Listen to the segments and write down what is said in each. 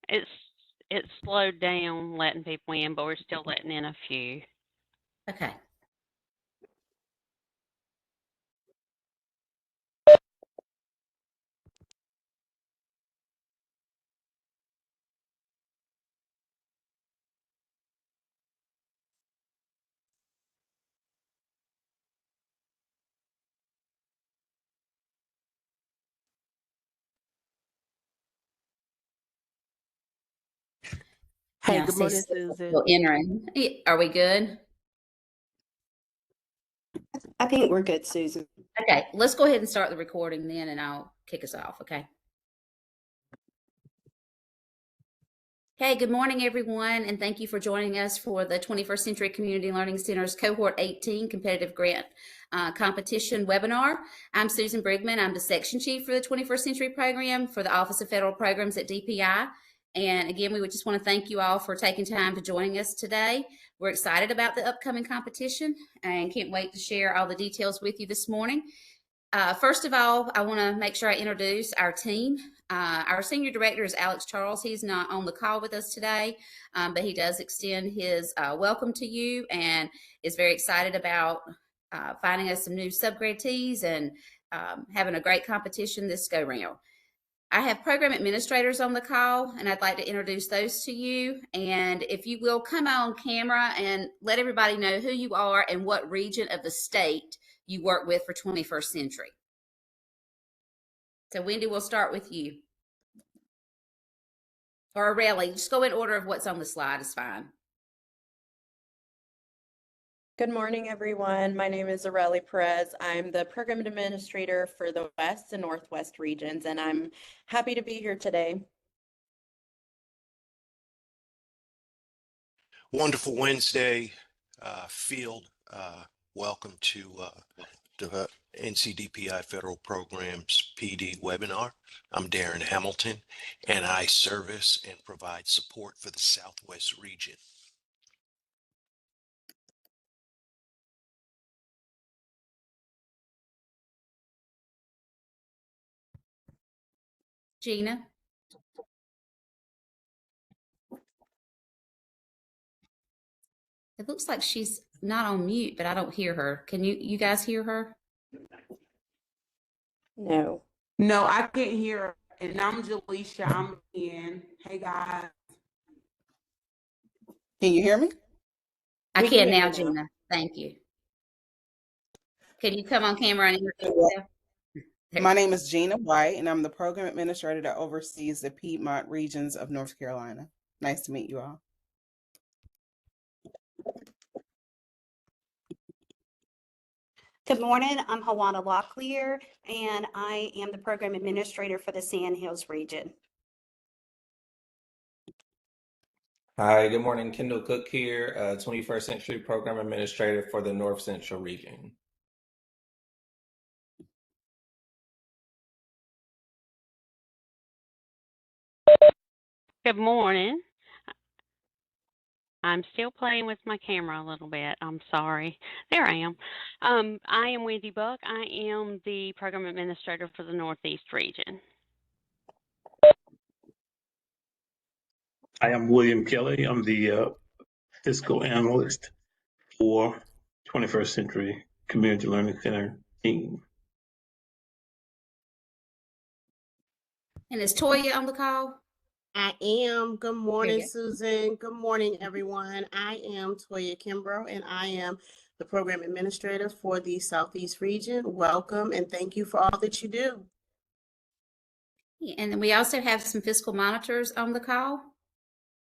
It's it's slowed down letting people in, but we're still letting in a few. Okay. Hey, Yeah, good morning, Susan. entering. Are we good? I think we're good, Susan. Okay, let's go ahead and start the recording then, and I'll kick us off, okay? Okay, good morning, everyone, and thank you for joining us for the 21st Century Community Learning Center's Cohort 18 Competitive Grant Competition webinar. I'm Susan Brigman. I'm the Section Chief for the 21st Century Program for the Office of Federal Programs at DPI. And again, we would just want to thank you all for taking time to joining us today. We're excited about the upcoming competition and can't wait to share all the details with you this morning. First of all, I want to make sure I introduce our team. Our senior director is Alex Charles. He's not on the call with us today, but he does extend his welcome to you and is very excited about finding us some new subgrantees and having a great competition this go round. I have program administrators on the call, and I'd like to introduce those to you. And if you will come on camera and let everybody know who you are and what region of the state you work with for 21st Century. So Wendy, we'll start with you. Or Aurelie, just go in order of what's on the slide is fine. Good morning, everyone. My name is Aurelie Perez. I'm the program administrator for the West and Northwest regions, and I'm happy to be here today. Wonderful Wednesday field. Welcome to the NCDPI Federal Programs PD webinar. I'm Darren Hamilton, and I service and provide support for the Southwest region. Gina. It looks like she's not on mute, but I don't hear her. Can you guys hear her? No. No, I can't hear her. And I'm Jaleisha. I'm in. Hey, guys. Can you hear me? I can now, Gina. Thank you. Can you come on camera and introduce yourself? My name is Gina White, and I'm the program administrator that oversees the Piedmont regions of North Carolina. Nice to meet you all. Good morning. I'm Hawana Locklear, and I am the program administrator for the Sand Hills region. Hi, good morning. Kendall Cook here, 21st Century Program Administrator for the North Central region. Good morning. I'm still playing with my camera a little bit. I'm sorry. There I am. I am Wendy Buck. I am the program administrator for the Northeast region. I am William Kelly. I'm the fiscal analyst for 21st Century Community Learning Center team. And is Toya on the call? I am. Good morning, Here you Susan. Good morning, everyone. I am Toya Kimbrough, and I am the program administrator for the Southeast region. Welcome, and thank you for all that you do. And then we also have some fiscal monitors on the call.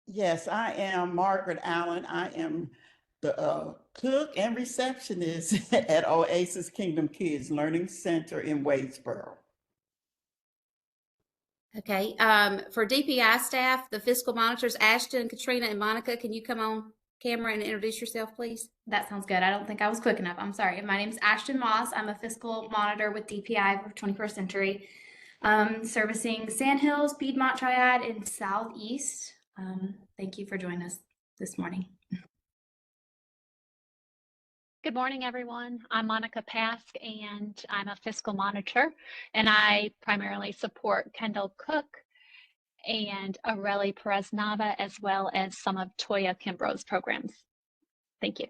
Yes, I am Margaret Allen. I am the cook and receptionist at Oasis Kingdom Kids Learning Center in Wadesboro. Okay. For DPI staff, the fiscal monitors, Ashton, Katrina, and Monica, can you come on camera and introduce yourself, please? That sounds good. I don't think I was quick enough. I'm sorry. My name is Ashton Moss. I'm a fiscal monitor with DPI for 21st Century, servicing Sand Hills, Piedmont Triad, and Southeast. Thank you for joining us this morning. Good morning, everyone. I'm Monica Pask, and I'm a fiscal monitor, and I primarily support Kendall Cook and Aurelie Perez Nava, as well as some of Toya Kimbrough's programs. Thank you.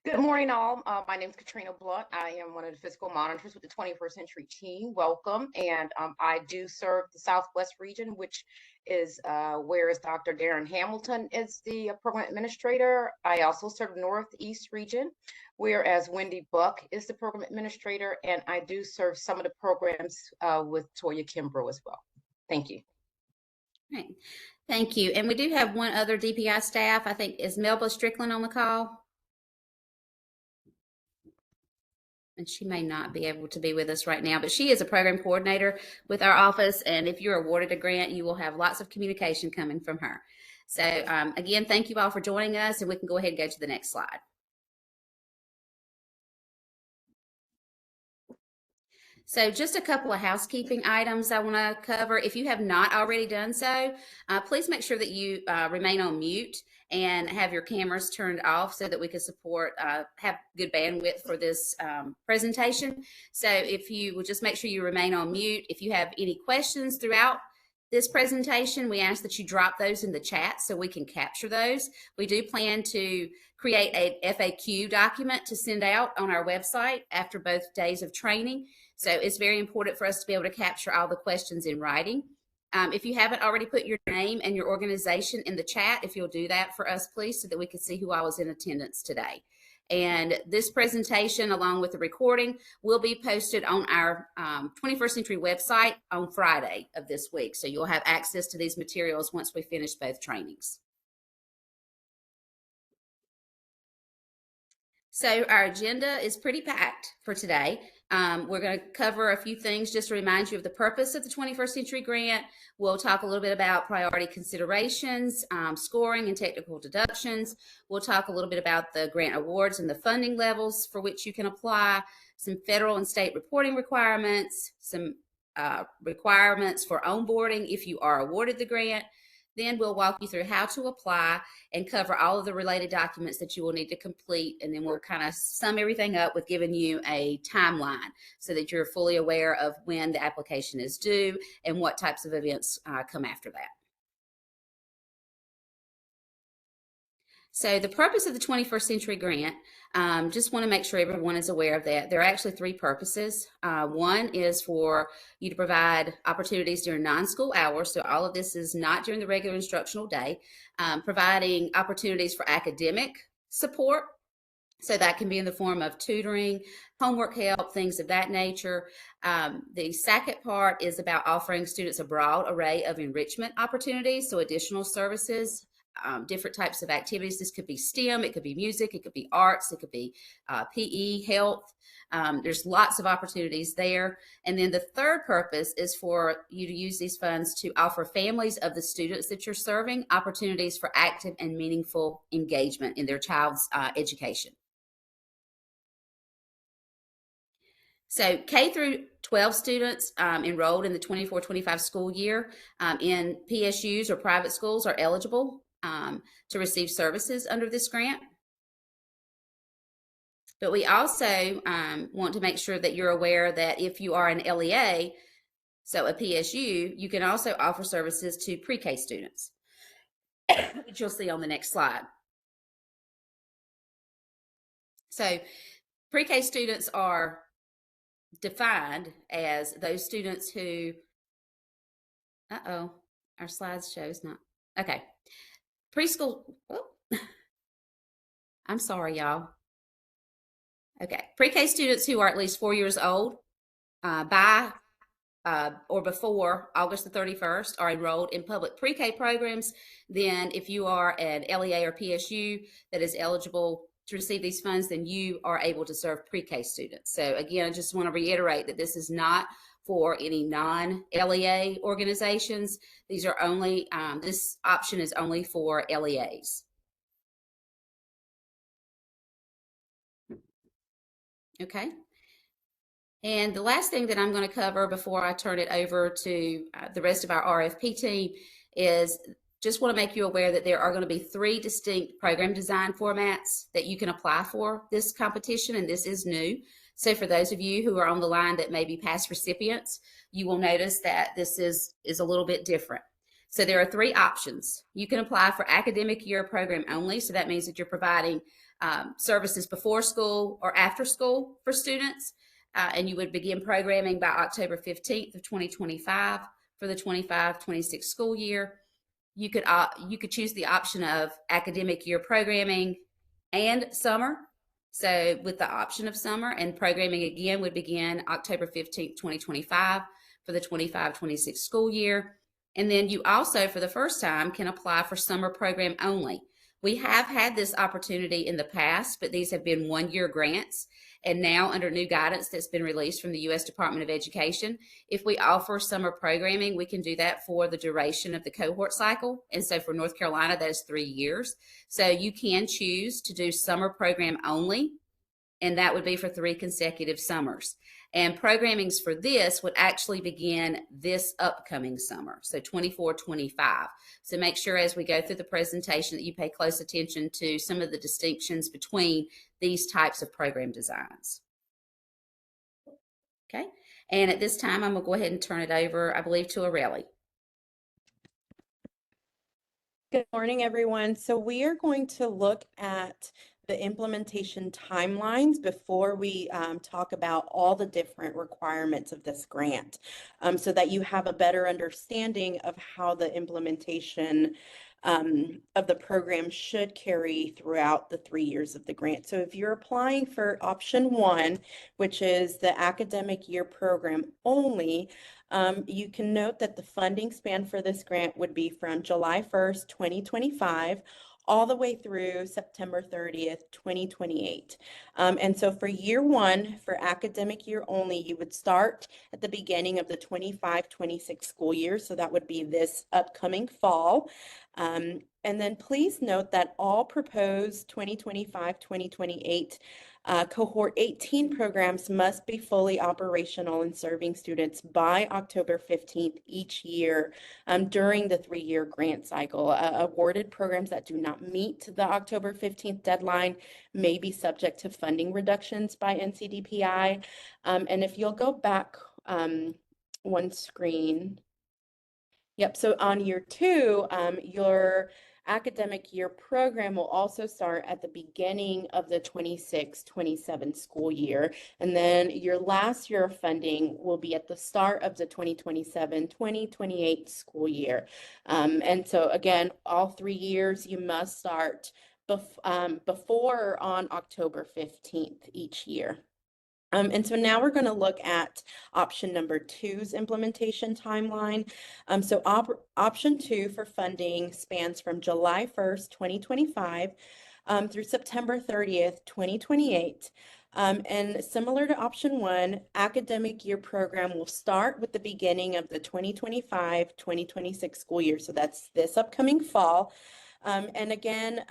Good morning, all. My name is Katrina Blunt. I am one of the fiscal monitors with the 21st Century team. Welcome. And I do serve the Southwest region, which is whereas Dr. Darren Hamilton is the program administrator. I also serve the Northeast region, whereas Wendy Buck is the program administrator. And I do serve some of the programs with Toya Kimbrough as well. Thank you. Right. Thank you. And we do have one other DPI staff. I think, is Melba Strickland on the call? And she may not be able to be with us right now, but she is a program coordinator with our office. And if you're awarded a grant, you will have lots of communication coming from her. So again, thank you all for joining us, and we can go ahead and go to the next slide. So just a couple of housekeeping items I want to cover. If you have not already done so, please make sure that you remain on mute and have your cameras turned off so that we can support, have good bandwidth for this presentation. So if you will just make sure you remain on mute. If you have any questions throughout this presentation, we ask that you drop those in the chat so we can capture those. We do plan to create a FAQ document to send out on our website after both days of training. So it's very important for us to be able to capture all the questions in writing. If you haven't already put your name and your organization in the chat, if you'll do that for us, please, so that we can see who all was in attendance today. And this presentation, along with the recording, will be posted on our 21st Century website on Friday of this week. So you'll have access to these materials once we finish both trainings. So our agenda is pretty packed for today. We're going to cover a few things just to remind you of the purpose of the 21st Century Grant. We'll talk a little bit about priority considerations, scoring and technical deductions. We'll talk a little bit about the grant awards and the funding levels for which you can apply, some federal and state reporting requirements, some requirements for onboarding if you are awarded the grant. Then we'll walk you through how to apply and cover all of the related documents that you will need to complete. And then we'll kind of sum everything up with giving you a timeline so that you're fully aware of when the application is due and what types of events come after that. So the purpose of the 21st Century Grant, just want to make sure everyone is aware of that. There are actually three purposes. One is for you to provide opportunities during non-school hours. So all of this is not during the regular instructional day. Providing opportunities for academic support. So that can be in the form of tutoring, homework help, things of that nature. The second part is about offering students a broad array of enrichment opportunities, so additional services. Different types of activities. This could be STEM, it could be music, it could be arts, it could be PE, health. There's lots of opportunities there. And then the third purpose is for you to use these funds to offer families of the students that you're serving opportunities for active and meaningful engagement in their child's education. So K through 12 students enrolled in the 24-25 school year in PSUs or private schools are eligible to receive services under this grant. But we also want to make sure that you're aware that if you are an LEA, so a PSU, you can also offer services to pre-K students, which you'll see on the next slide. So pre-K students are defined as those students who, our slides shows not, okay. Preschool, I'm sorry, y'all. Okay, pre-K students who are at least 4 years old by or before August the 31st are enrolled in public pre-K programs. Then if you are an LEA or PSU that is eligible to receive these funds, then you are able to serve pre-K students. So again, I just want to reiterate that this is not for any non-LEA organizations. These are only, this option is only for LEAs. Okay. And the last thing that I'm going to cover before I turn it over to the rest of our RFP team is just want to make you aware that there are going to be 3 distinct program design formats that you can apply for this competition, and this is new. So for those of you who are on the line that may be past recipients, you will notice that this is a little bit different. So there are 3 options. You can apply for academic year program only. So that means that you're providing services before school or after school for students. And you would begin programming by October 15th of 2025 for the 25-26 school year. You could choose the option of academic year programming and summer. So with the option of summer, and programming again would begin October 15th, 2025 for the 25-26 school year. And then you also, for the first time, can apply for summer program only. We have had this opportunity in the past, but these have been 1-year grants. And now, under new guidance that's been released from the U.S. Department of Education, if we offer summer programming, we can do that for the duration of the cohort cycle. And so for North Carolina, that is 3 years. So you can choose to do summer program only, and that would be for 3 consecutive summers. And programmings for this would actually begin this upcoming summer, so 24-25. So make sure as we go through the presentation that you pay close attention to some of the distinctions between these types of program designs. Okay, and at this time, I'm going to go ahead and turn it over, I believe, to Aurelie. Good morning, everyone. So we are going to look at the implementation timelines before we talk about all the different requirements of this grant, so that you have a better understanding of how the implementation of the program should carry throughout the 3 years of the grant. So if you're applying for option 1, which is the academic year program only, you can note that the funding span for this grant would be from July 1st, 2025, all the way through September 30th, 2028. And so for year 1, for academic year only, you would start at the beginning of the 25-26 school year. So that would be this upcoming fall. And then please note that all proposed 2025-2028 Cohort 18 programs must be fully operational and serving students by October 15th each year during the 3-year grant cycle. Awarded programs that do not meet the October 15th deadline may be subject to funding reductions by NCDPI. And if you'll go back one screen. Yep, so on year 2, your academic year program will also start at the beginning of the 26-27 school year. And then your last year of funding will be at the start of the 2027-2028 school year. And so again, all 3 years you must start before or on October 15th each year. And so now we're going to look at option number 2's implementation timeline. So option 2 for funding spans from July 1st, 2025 through September 30th, 2028. And similar to option 1, academic year program will start with the beginning of the 2025-2026 school year. So that's this upcoming fall. And again,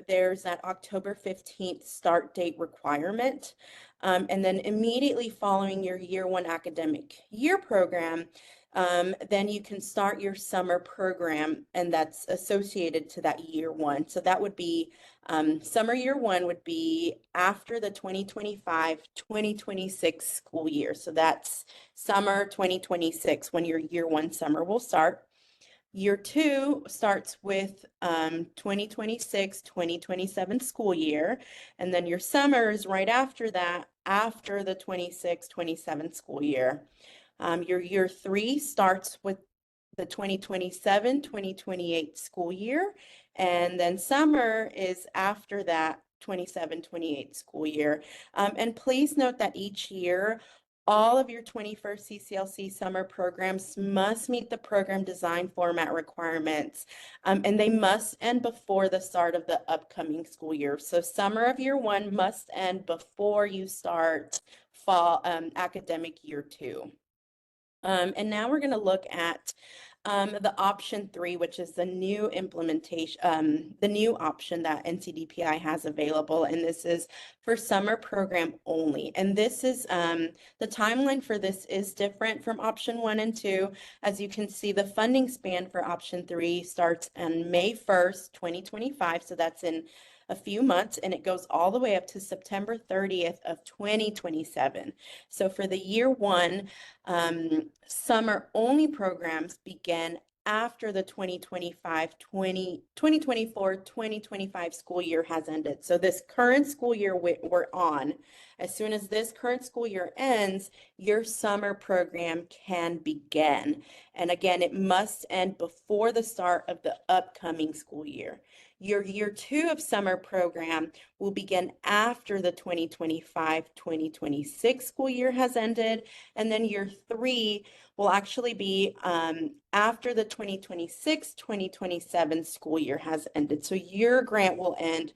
there's that October 15th start date requirement. And then immediately following your year 1 academic year program, then you can start your summer program, and that's associated to that year 1. So that would be summer year 1 would be after the 2025-2026 school year. So that's summer 2026 when your year 1 summer will start. Year 2 starts with 2026-2027 school year, and then your summer is right after that, after the 26-27 school year. Your year 3 starts with the 2027-2028 school year, and then summer is after that 27-28 school year. And please note that each year, all of your 21st CCLC summer programs must meet the program design format requirements, and they must end before the start of the upcoming school year. So summer of year 1 must end before you start fall academic year 2. And now we're going to look at the option 3, which is the new implementation, the new option that NCDPI has available, and this is for summer program only. And this is, the timeline for this is different from option 1 and 2. As you can see, the funding span for option 3 starts on May 1st, 2025, so that's in a few months, and it goes all the way up to September 30th of 2027. So for the year one, summer only programs begin after the 2024-2025 school year has ended. So this current school year we're on, as soon as this current school year ends, your summer program can begin. And again, it must end before the start of the upcoming school year. Your year two of summer program will begin after the 2025-2026 school year has ended. And then year three will actually be after the 2026-2027 school year has ended. So your grant will end,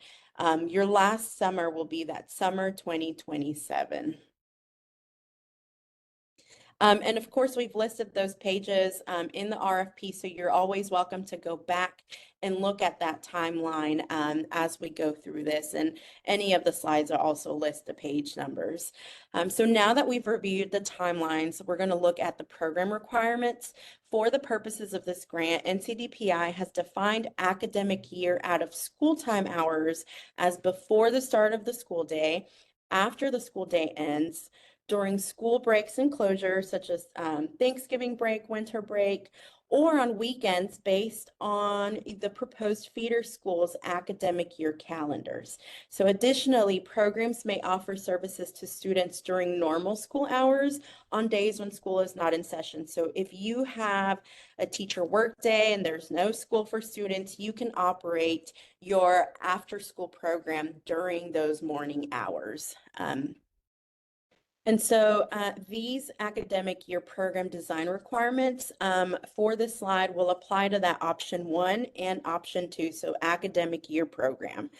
your last summer will be that summer 2027. And of course, we've listed those pages in the RFP, so you're always welcome to go back and look at that timeline as we go through this. And any of the slides are also list the page numbers. So now that we've reviewed the timelines, we're going to look at the program requirements. For the purposes of this grant, NCDPI has defined academic year out of school time hours as before the start of the school day, after the school day ends, during school breaks and closures, such as Thanksgiving break, winter break, or on weekends based on the proposed feeder schools' academic year calendars. So additionally, programs may offer services to students during normal school hours on days when school is not in session. So if you have a teacher work day and there's no school for students, you can operate your after-school program during those morning hours. And so these academic year program design requirements for this slide will apply to that option 1 and option 2, so academic year program.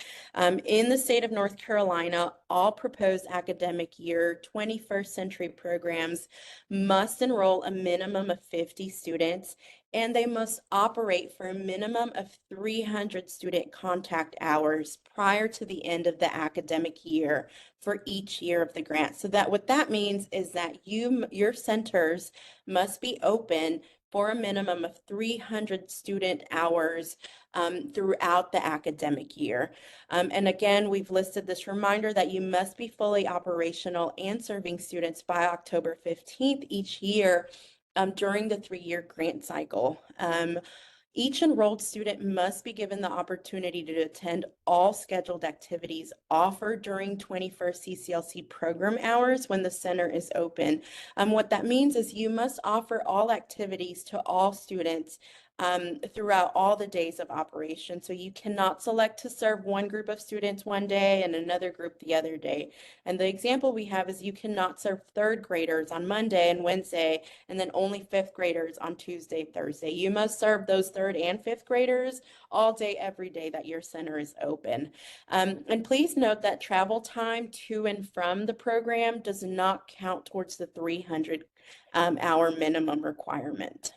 In the state of North Carolina, all proposed academic year 21st century programs must enroll a minimum of 50 students, and they must operate for a minimum of 300 student contact hours prior to the end of the academic year for each year of the grant. So that what that means is that your centers must be open for a minimum of 300 student hours throughout the academic year. And again, we've listed this reminder that you must be fully operational and serving students by October 15th each year during the 3-year grant cycle. Each enrolled student must be given the opportunity to attend all scheduled activities offered during 21st CCLC program hours when the center is open. What that means is you must offer all activities to all students throughout all the days of operation. So you cannot select to serve one group of students one day and another group the other day. And the example we have is you cannot serve 3rd graders on Monday and Wednesday, and then only 5th graders on Tuesday, Thursday. You must serve those 3rd and 5th graders all day, every day that your center is open. And please note that travel time to and from the program does not count towards the 300 hour minimum requirement.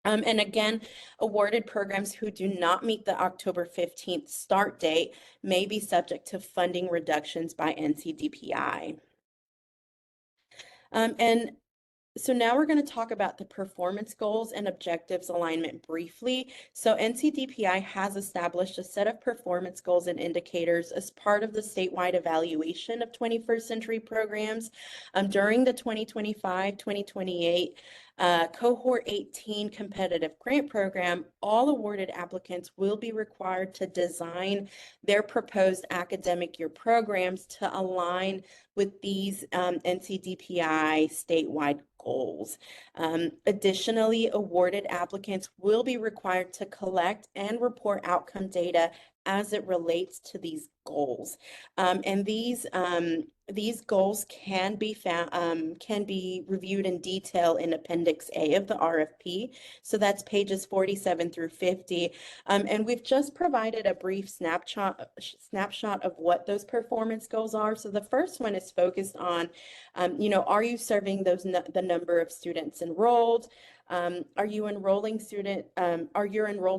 And again, awarded programs who do not meet the October 15th start date may be subject to funding reductions by NCDPI. And so now we're going to talk about the performance goals and objectives alignment briefly. So NCDPI has established a set of performance goals and indicators as part of the statewide evaluation of 21st century programs. During the 2025-2028 Cohort 18 competitive grant program, all awarded applicants will be required to design their proposed academic year programs to align with these NCDPI statewide goals. Additionally, awarded applicants will be required to collect and report outcome data as it relates to these goals. And these goals can be found, can be reviewed in detail in Appendix A of the RFP. So that's pages 47 through 50. And we've just provided a brief snapshot of what those performance goals are. So the first one is focused on, are you serving the number of students enrolled? Are your enrolled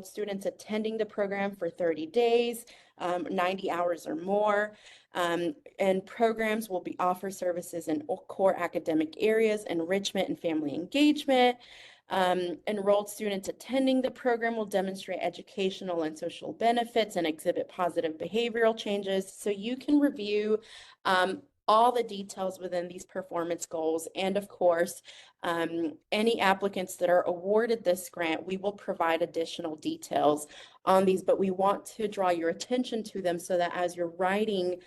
students attending the program for 30 days, 90 hours or more? And programs will offer services in core academic areas, enrichment and family engagement. Enrolled students attending the program will demonstrate educational and social benefits and exhibit positive behavioral changes. So you can review all the details within these performance goals. And of course, any applicants that are awarded this grant, we will provide additional details on these, but we want to draw your attention to them so that as you're writing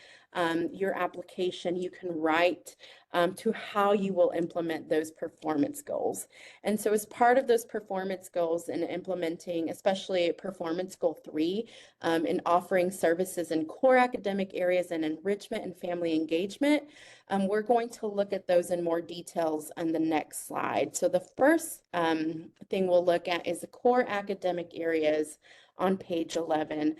your application, you can write to how you will implement those performance goals. And so as part of those performance goals and implementing, especially performance goal 3, in offering services in core academic areas and enrichment and family engagement, we're going to look at those in more details on the next slide. So the first thing we'll look at is the core academic areas on page 11.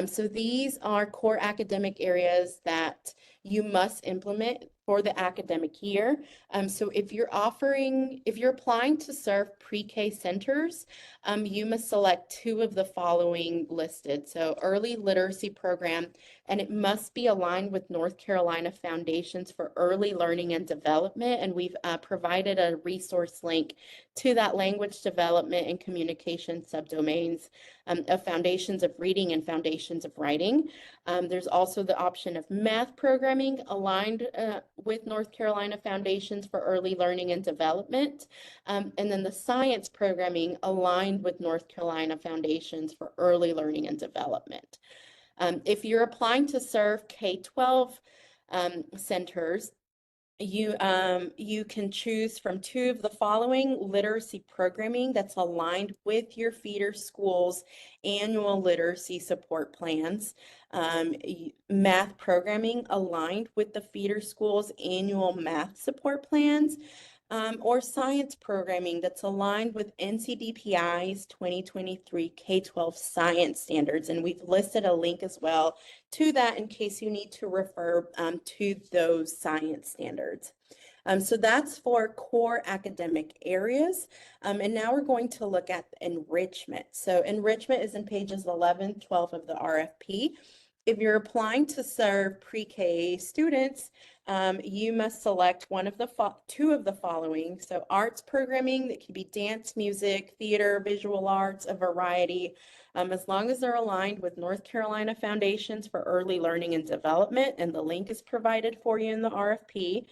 So these are core academic areas that you must implement for the academic year. So if you're applying to serve pre-K centers, you must select 2 of the following listed. So early literacy program, and it must be aligned with North Carolina Foundations for Early Learning and Development. And we've provided a resource link to that language development and communication subdomains of Foundations of Reading and Foundations of Writing. There's also the option of math programming aligned with North Carolina Foundations for Early Learning and Development. And then the science programming aligned with North Carolina Foundations for Early Learning and Development. If you're applying to serve K-12 centers, you can choose from 2 of the following literacy programming that's aligned with your feeder school's annual literacy support plans. Math programming aligned with the feeder school's annual math support plans. Or science programming that's aligned with NCDPI's 2023 K-12 science standards. And we've listed a link as well to that in case you need to refer to those science standards. So that's for core academic areas. And now we're going to look at enrichment. So enrichment is in pages 11, 12 of the RFP. If you're applying to serve pre-K students, you must select 2 of the following. So arts programming, that could be dance, music, theater, visual arts, a variety, as long as they're aligned with North Carolina Foundations for Early Learning and Development, and the link is provided for you in the RFP.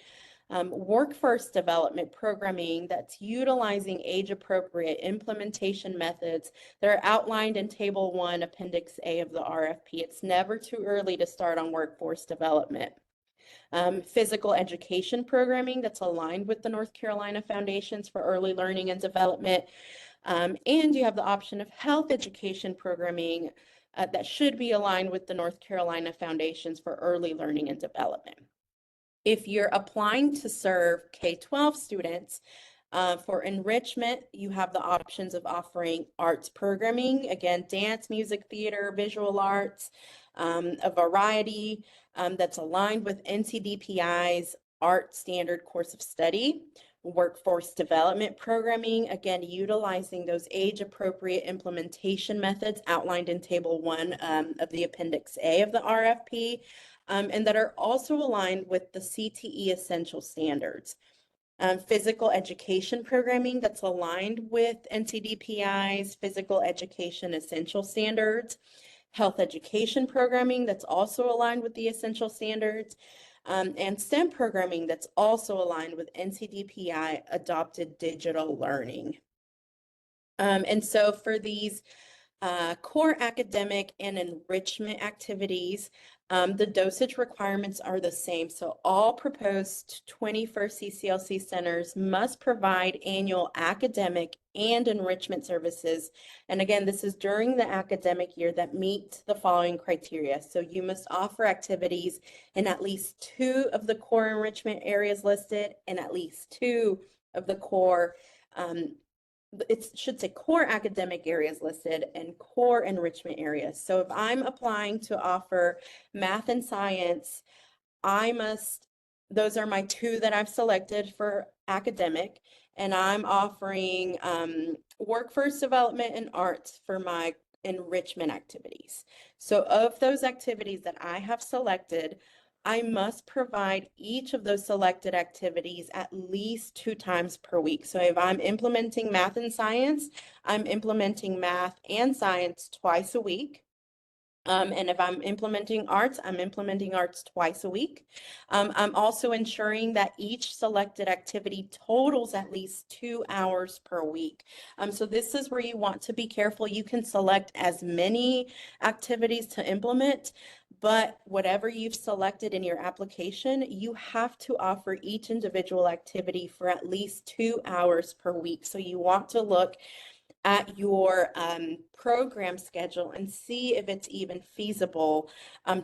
Workforce development programming that's utilizing age-appropriate implementation methods that are outlined in Table 1, Appendix A of the RFP. It's never too early to start on workforce development. Physical education programming that's aligned with the North Carolina Foundations for Early Learning and Development. And you have the option of health education programming that should be aligned with the North Carolina Foundations for Early Learning and Development. If you're applying to serve K-12 students, for enrichment, you have the options of offering arts programming, again, dance, music, theater, visual arts, a variety that's aligned with NCDPI's Art Standard Course of Study. Workforce development programming, again, utilizing those age-appropriate implementation methods outlined in Table 1 of the Appendix A of the RFP. And that are also aligned with the CTE Essential Standards. Physical education programming that's aligned with NCDPI's Physical Education Essential Standards. Health education programming that's also aligned with the Essential Standards. And STEM programming that's also aligned with NCDPI Adopted Digital Learning. And so for these core academic and enrichment activities, the dosage requirements are the same. So all proposed 21st CCLC centers must provide annual academic and enrichment services. And again, this is during the academic year that meet the following criteria. So you must offer activities in at least 2 of the core enrichment areas listed and at least 2 of the core it should say core academic areas listed and core enrichment areas. So if I'm applying to offer math and science, those are my 2 that I've selected for academic, and I'm offering workforce development and arts for my enrichment activities. So of those activities that I have selected, I must provide each of those selected activities at least 2 times per week. So if I'm implementing math and science, I'm implementing math and science twice a week. And if I'm implementing arts, I'm implementing arts twice a week. I'm also ensuring that each selected activity totals at least 2 hours per week. So this is where you want to be careful. You can select as many activities to implement, but whatever you've selected in your application, you have to offer each individual activity for at least 2 hours per week. So you want to look at your program schedule and see if it's even feasible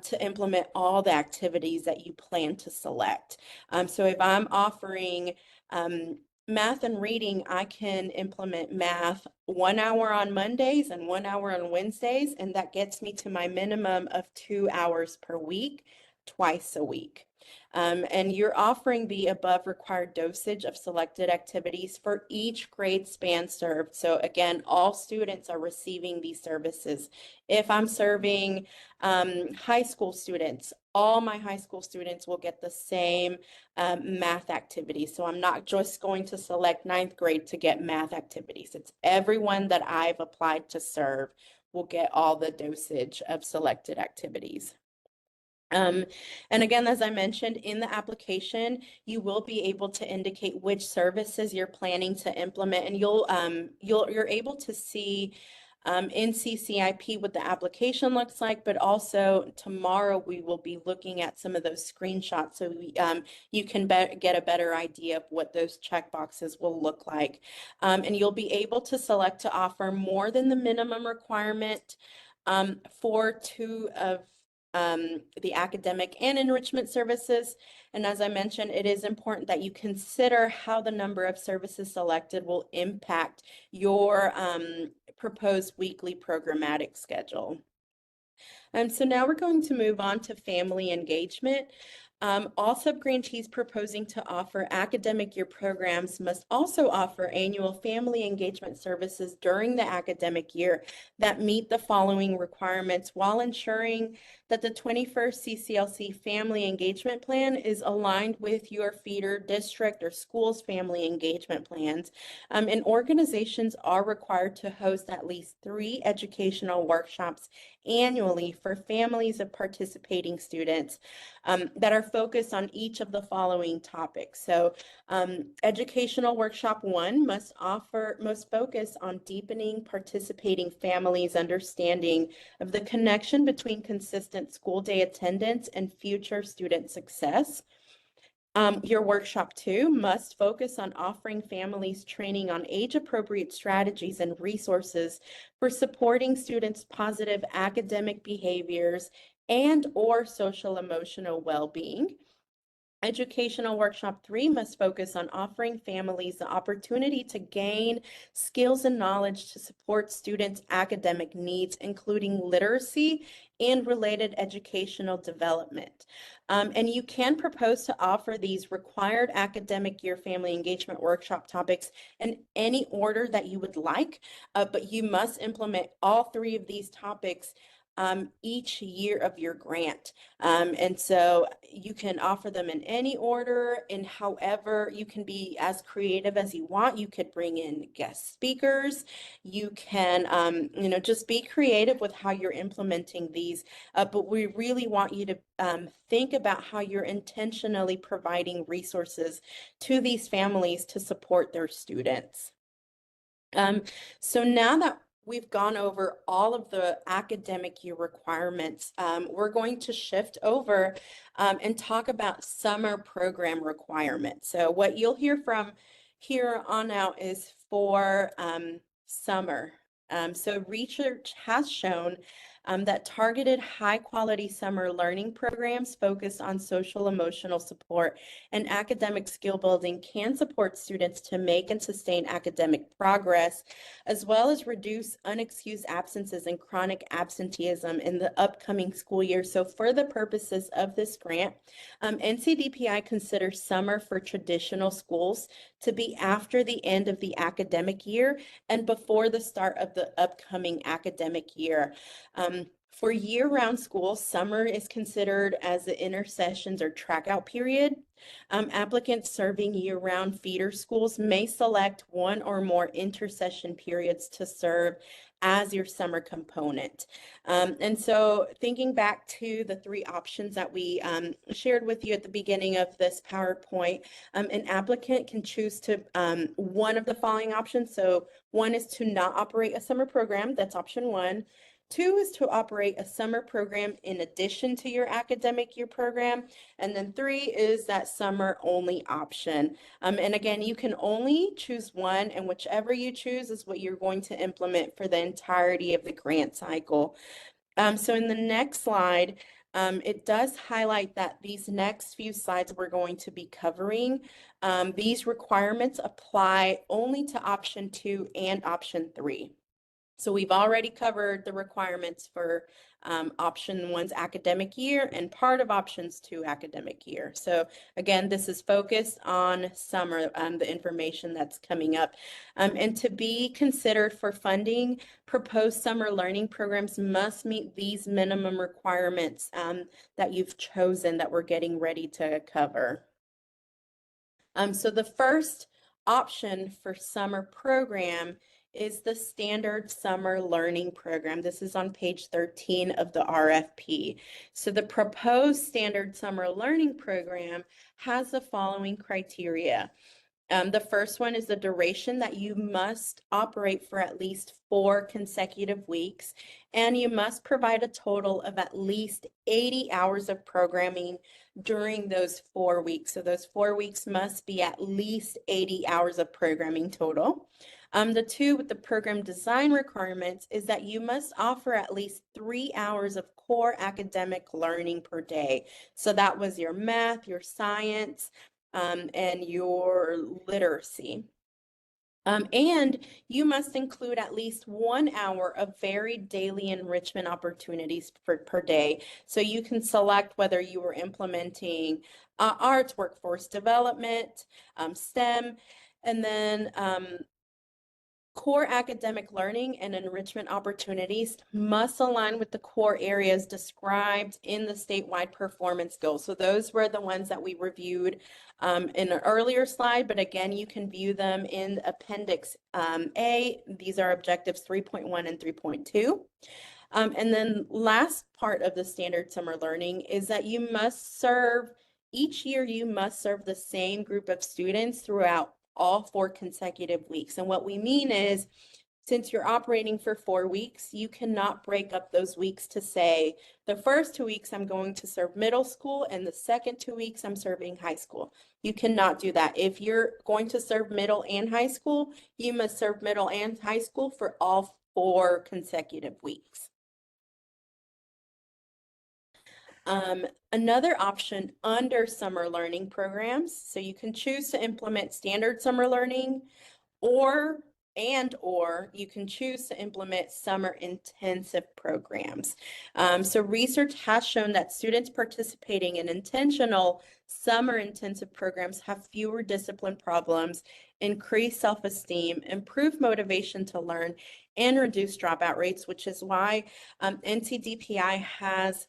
to implement all the activities that you plan to select. So if I'm offering math and reading, I can implement math 1 hour on Mondays and 1 hour on Wednesdays, and that gets me to my minimum of 2 hours per week, twice a week. And you're offering the above required dosage of selected activities for each grade span served. So again, all students are receiving these services. If I'm serving high school students, all my high school students will get the same math activities. So I'm not just going to select 9th grade to get math activities. It's everyone that I've applied to serve will get all the dosage of selected activities. And again, as I mentioned in the application, you will be able to indicate which services you're planning to implement, and you're able to see in CCIP what the application looks like, but also tomorrow we will be looking at some of those screenshots so you can get a better idea of what those checkboxes will look like. And you'll be able to select to offer more than the minimum requirement for 2 of the academic and enrichment services. And as I mentioned, it is important that you consider how the number of services selected will impact your proposed weekly programmatic schedule. So now we're going to move on to family engagement. All subgrantees proposing to offer academic year programs must also offer annual family engagement services during the academic year that meet the following requirements while ensuring that the 21st CCLC Family Engagement Plan is aligned with your feeder district or school's family engagement plans. And organizations are required to host at least 3 educational workshops annually for families of participating students that are focused on each of the following topics. So educational workshop 1 must focus on deepening participating families' understanding of the connection between consistent school day attendance and future student success. Your workshop 2 must focus on offering families training on age-appropriate strategies and resources for supporting students' positive academic behaviors and/or social emotional well-being. Educational Workshop 3 must focus on offering families the opportunity to gain skills and knowledge to support students' academic needs, including literacy and related educational development. And you can propose to offer these required academic year family engagement workshop topics in any order that you would like, but you must implement all 3 of these topics each year of your grant. And so you can offer them in any order, and however, you can be as creative as you want. You could bring in guest speakers. You can, just be creative with how you're implementing these. But we really want you to think about how you're intentionally providing resources to these families to support their students. So now that we've gone over all of the academic year requirements, we're going to shift over and talk about summer program requirements. So what you'll hear from here on out is for summer. So research has shown that targeted high-quality summer learning programs focused on social emotional support and academic skill building can support students to make and sustain academic progress, as well as reduce unexcused absences and chronic absenteeism in the upcoming school year. So for the purposes of this grant, NCDPI considers summer for traditional schools to be after the end of the academic year and before the start of the upcoming academic year. For year-round school, summer is considered as the intersessions or track out period. Applicants serving year-round feeder schools may select one or more intersession periods to serve as your summer component. And so thinking back to the three options that we shared with you at the beginning of this PowerPoint, an applicant can choose to one of the following options. So one is to not operate a summer program. That's option one. Two is to operate a summer program in addition to your academic year program. And then three is that summer only option. And again, you can only choose one, and whichever you choose is what you're going to implement for the entirety of the grant cycle. So in the next slide, it does highlight that these next few slides we're going to be covering, these requirements apply only to option 2 and option 3. So we've already covered the requirements for option 1's academic year and part of options 2 academic year. So again, this is focused on summer, the information that's coming up. And to be considered for funding, proposed summer learning programs must meet these minimum requirements that you've chosen that we're getting ready to cover. So the first option for summer program is the Standard Summer Learning Program. This is on page 13 of the RFP. So the proposed Standard Summer Learning Program has the following criteria. The first one is the duration that you must operate for at least 4 consecutive weeks, and you must provide a total of at least 80 hours of programming during those 4 weeks. So those 4 weeks must be at least 80 hours of programming total. The two with the program design requirements is that you must offer at least 3 hours of core academic learning per day. So that was your math, your science, and your literacy. And you must include at least 1 hour of varied daily enrichment opportunities per day. So you can select whether you were implementing arts, workforce development, STEM, and then core academic learning and enrichment opportunities must align with the core areas described in the statewide performance goals. So those were the ones that we reviewed in an earlier slide, but again, you can view them in Appendix A. These are objectives 3.1 and 3.2. And then last part of the standard summer learning is that you must serve, each year you must serve the same group of students throughout all 4 consecutive weeks. And what we mean is, since you're operating for 4 weeks, you cannot break up those weeks to say, the first 2 weeks I'm going to serve middle school and the second 2 weeks I'm serving high school. You cannot do that. If you're going to serve middle and high school, you must serve middle and high school for all 4 consecutive weeks. Another option under summer learning programs, so you can choose to implement standard summer learning or you can choose to implement summer intensive programs. So research has shown that students participating in intentional summer intensive programs have fewer discipline problems, increased self-esteem, improved motivation to learn, and reduced dropout rates, which is why NCDPI has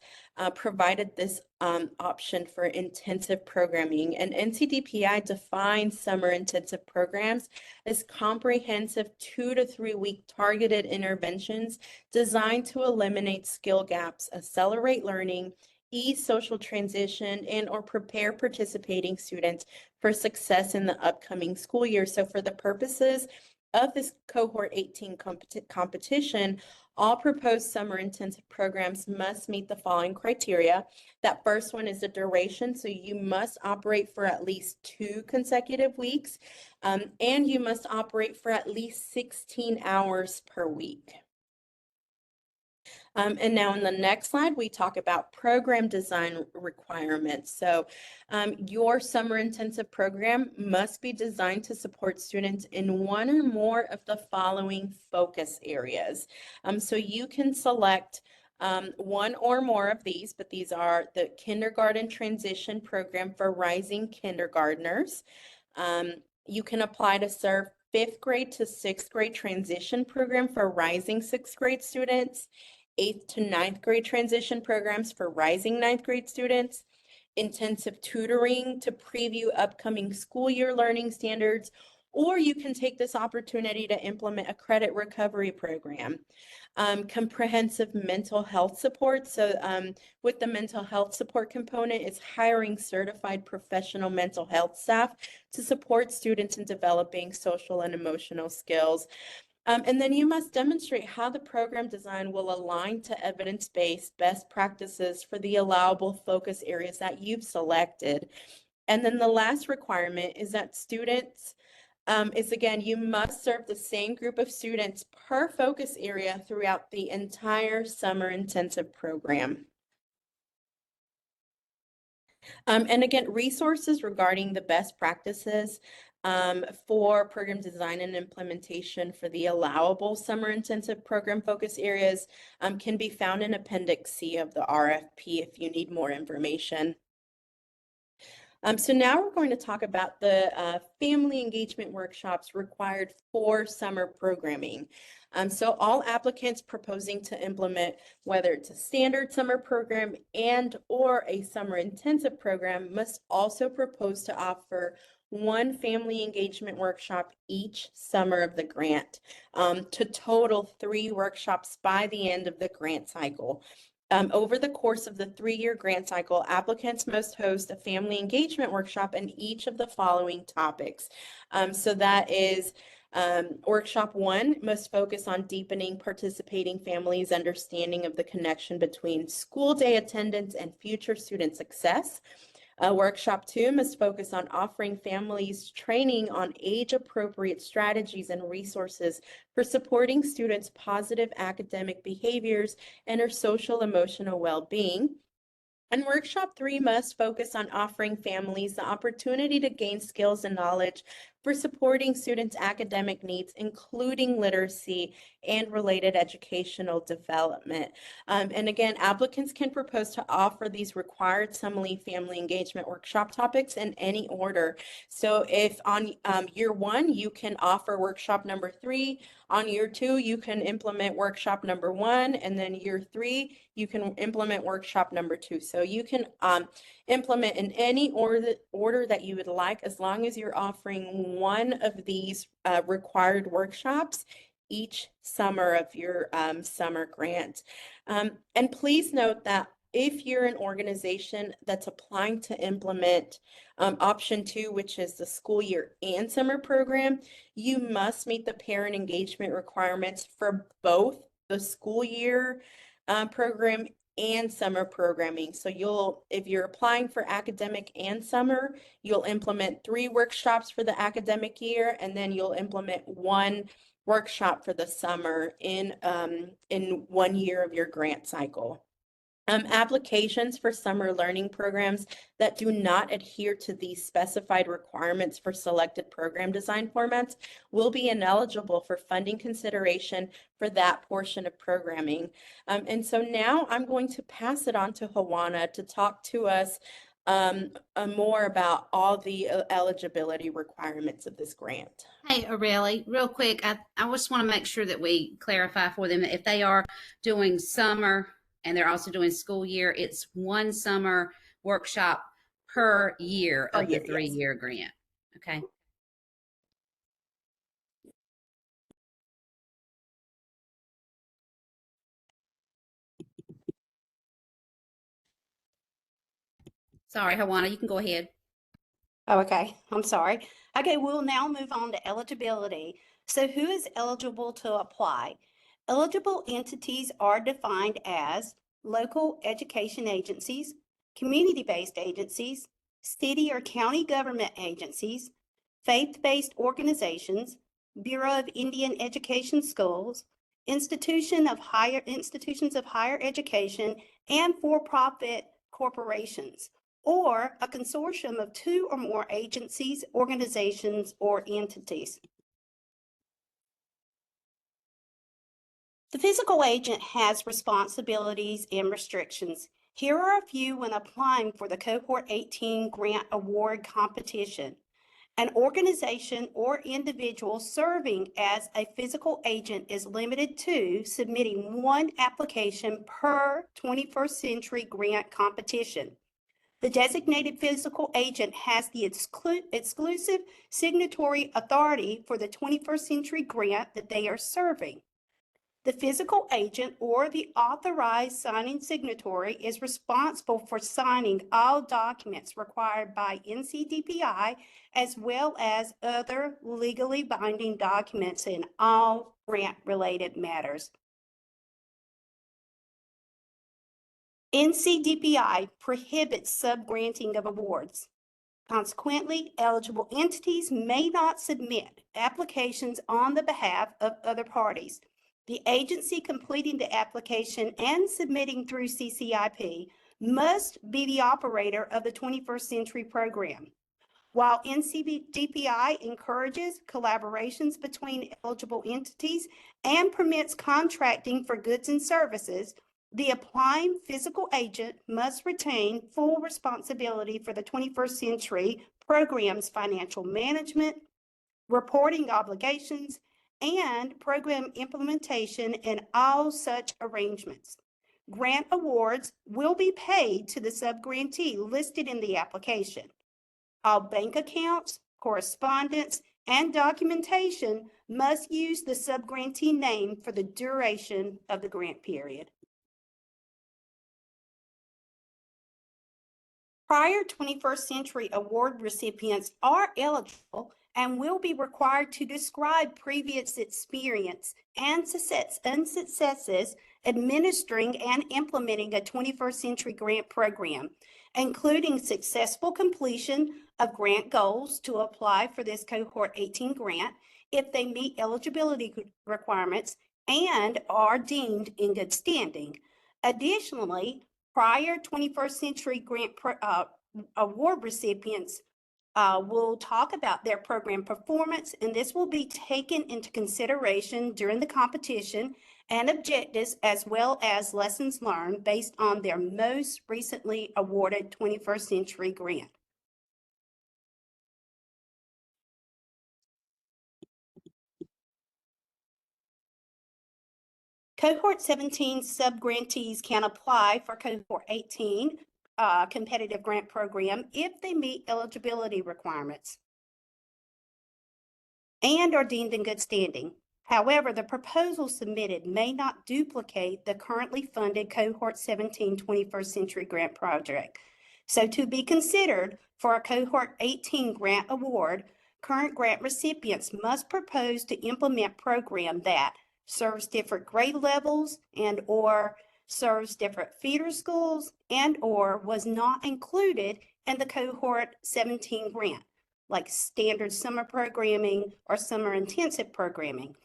provided this option for intensive programming. And NCDPI defines summer intensive programs as comprehensive 2 to 3 week targeted interventions designed to eliminate skill gaps, accelerate learning, ease social transition, and or prepare participating students for success in the upcoming school year. So for the purposes of this Cohort 18 competition, all proposed summer intensive programs must meet the following criteria. That first one is the duration. So you must operate for at least 2 consecutive weeks, and you must operate for at least 16 hours per week. And now in the next slide, we talk about program design requirements. So your summer intensive program must be designed to support students in one or more of the following focus areas. So you can select one or more of these, but these are the kindergarten transition program for rising kindergartners. You can apply to serve 5th grade to 6th grade transition program for rising 6th grade students, 8th to 9th grade transition programs for rising 9th grade students, intensive tutoring to preview upcoming school year learning standards, or you can take this opportunity to implement a credit recovery program. Comprehensive mental health support. So with the mental health support component, it's hiring certified professional mental health staff to support students in developing social and emotional skills. And then you must demonstrate how the program design will align to evidence-based best practices for the allowable focus areas that you've selected. And then the last requirement is that students again, you must serve the same group of students per focus area throughout the entire summer intensive program. And again, resources regarding the best practices for program design and implementation for the allowable summer intensive program focus areas can be found in Appendix C of the RFP if you need more information. So now we're going to talk about the family engagement workshops required for summer programming. So all applicants proposing to implement, whether it's a standard summer program and or a summer intensive program, must also propose to offer one family engagement workshop each summer of the grant, to total 3 workshops by the end of the grant cycle. Over the course of the 3-year grant cycle, applicants must host a family engagement workshop in each of the following topics. So that is workshop 1 must focus on deepening participating families' understanding of the connection between school day attendance and future student success. Workshop 2 must focus on offering families training on age-appropriate strategies and resources for supporting students' positive academic behaviors and their social emotional well-being. And workshop 3 must focus on offering families the opportunity to gain skills and knowledge for supporting students' academic needs, including literacy and related educational development. And again, applicants can propose to offer these required family engagement workshop topics in any order. So if on year 1, you can offer workshop number 3, on year 2, you can implement workshop number 1, and then year 3, you can implement workshop number 2. So you can implement in any order that you would like, as long as you're offering one of these required workshops each summer of your summer grant. And please note that if you're an organization that's applying to implement option 2, which is the school year and summer program, you must meet the parent engagement requirements for both the school year program and summer programming. So if you're applying for academic and summer, you'll implement 3 workshops for the academic year, and then you'll implement 1 workshop for the summer in 1 year of your grant cycle. Applications for summer learning programs that do not adhere to these specified requirements for selected program design formats will be ineligible for funding consideration for that portion of programming. And so now I'm going to pass it on to Juana to talk to us more about all the eligibility requirements of this grant. Hey, Aurelie, real quick, I just want to make sure that we clarify for them that if they are doing summer and they're also doing school year, it's 1 summer workshop per year of the 3-year grant. Okay. Sorry, Juana, you can go ahead. Oh, okay, I'm sorry. Okay, we'll now move on to eligibility. So who is eligible to apply? Eligible entities are defined as local education agencies, community-based agencies, city or county government agencies, faith-based organizations, Bureau of Indian Education Schools, institutions of higher education, and for-profit corporations, or a consortium of 2 or more agencies, organizations, or entities. The physical agent has responsibilities and restrictions. Here are a few when applying for the Cohort 18 Grant Award Competition. An organization or individual serving as a physical agent is limited to submitting one application per 21st Century Grant competition. The designated physical agent has the exclusive signatory authority for the 21st Century Grant that they are serving. The physical agent or the authorized signing signatory is responsible for signing all documents required by NCDPI, as well as other legally binding documents in all grant-related matters. NCDPI prohibits subgranting of awards. Consequently, eligible entities may not submit applications on the behalf of other parties. The agency completing the application and submitting through CCIP must be the operator of the 21st Century Program. While NCDPI encourages collaborations between eligible entities and permits contracting for goods and services, the applying physical agent must retain full responsibility for the 21st Century Program's financial management, reporting obligations, and program implementation in all such arrangements. Grant awards will be paid to the subgrantee listed in the application. All bank accounts, correspondence, and documentation must use the subgrantee name for the duration of the grant period. Prior 21st Century Award recipients are eligible and will be required to describe previous experience and successes administering and implementing a 21st Century Grant program, including successful completion of grant goals to apply for this Cohort 18 grant if they meet eligibility requirements and are deemed in good standing. Additionally, prior 21st Century Grant award recipients will talk about their program performance, and this will be taken into consideration during the competition and objectives, as well as lessons learned based on their most recently awarded 21st Century Grant. Cohort 17 subgrantees can apply for Cohort 18 competitive grant program if they meet eligibility requirements and are deemed in good standing. However, the proposal submitted may not duplicate the currently funded Cohort 17 21st Century Grant project. So to be considered for a Cohort 18 grant award, current grant recipients must propose to implement program that serves different grade levels and or serves different feeder schools and or was not included in the Cohort 17 grant, like standard summer programming or summer intensive programming.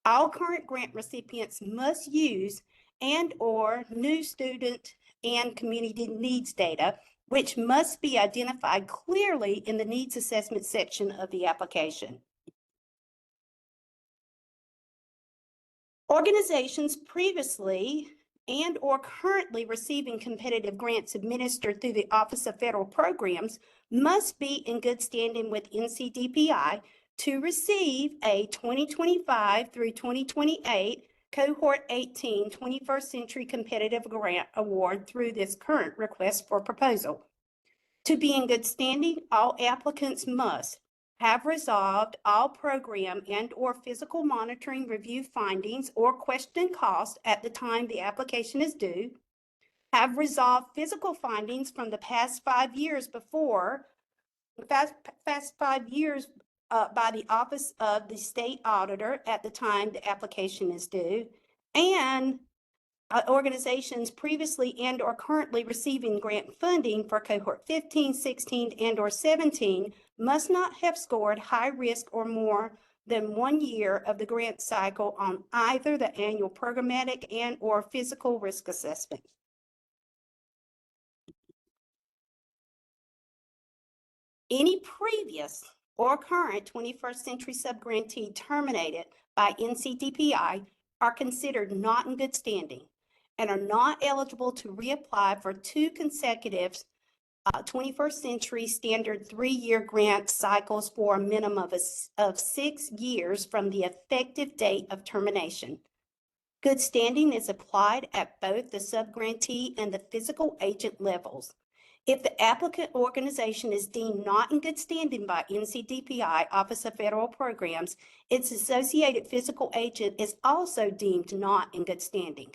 All current grant recipients must use and or new student and community needs data, which must be identified clearly in the needs assessment section of the application. Organizations previously and or currently receiving competitive grants administered through the Office of Federal Programs must be in good standing with NCDPI to receive a 2025 through 2028 Cohort 18 21st Century Competitive Grant Award through this current request for proposal. To be in good standing, all applicants must have resolved all program and or physical monitoring review findings or question cost at the time the application is due, have resolved physical findings from the past 5 years before, past 5 years by the Office of the State Auditor at the time the application is due, and organizations previously and or currently receiving grant funding for Cohort 15, 16, and or 17 must not have scored high risk or more than 1 year of the grant cycle on either the annual programmatic and or physical risk assessment. Any previous or current 21st Century subgrantee terminated by NCDPI are considered not in good standing and are not eligible to reapply for 2 consecutive 21st Century Standard 3-year grant cycles for a minimum of 6 years from the effective date of termination. Good standing is applied at both the subgrantee and the physical agent levels. If the applicant organization is deemed not in good standing by NCDPI, Office of Federal Programs, its associated physical agent is also deemed not in good standing.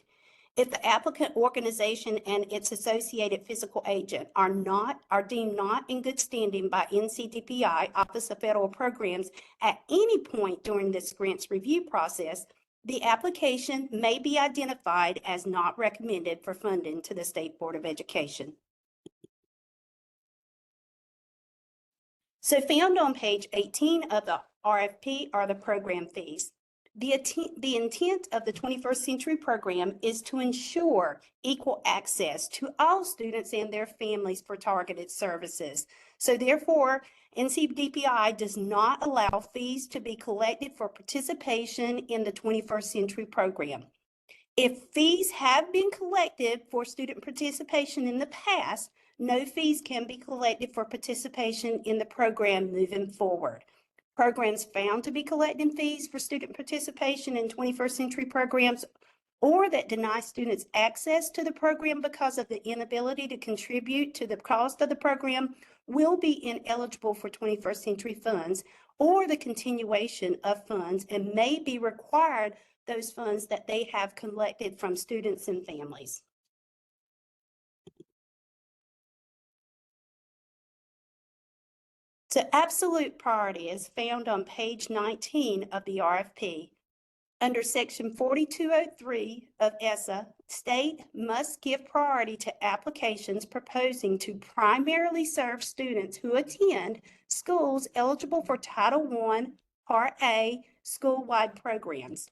If the applicant organization and its associated physical agent are deemed not in good standing by NCDPI, Office of Federal Programs, at any point during this grants review process, the application may be identified as not recommended for funding to the State Board of Education. So found on page 18 of the RFP are the program fees. The intent of the 21st Century Program is to ensure equal access to all students and their families for targeted services. So therefore, NCDPI does not allow fees to be collected for participation in the 21st Century Program. If fees have been collected for student participation in the past, no fees can be collected for participation in the program moving forward. Programs found to be collecting fees for student participation in 21st Century programs or that deny students access to the program because of the inability to contribute to the cost of the program will be ineligible for 21st Century funds or the continuation of funds and may be required those funds that they have collected from students and families. So absolute priority is found on page 19 of the RFP. Under section 4203 of ESSA, state must give priority to applications proposing to primarily serve students who attend schools eligible for Title I, Part A, school-wide programs.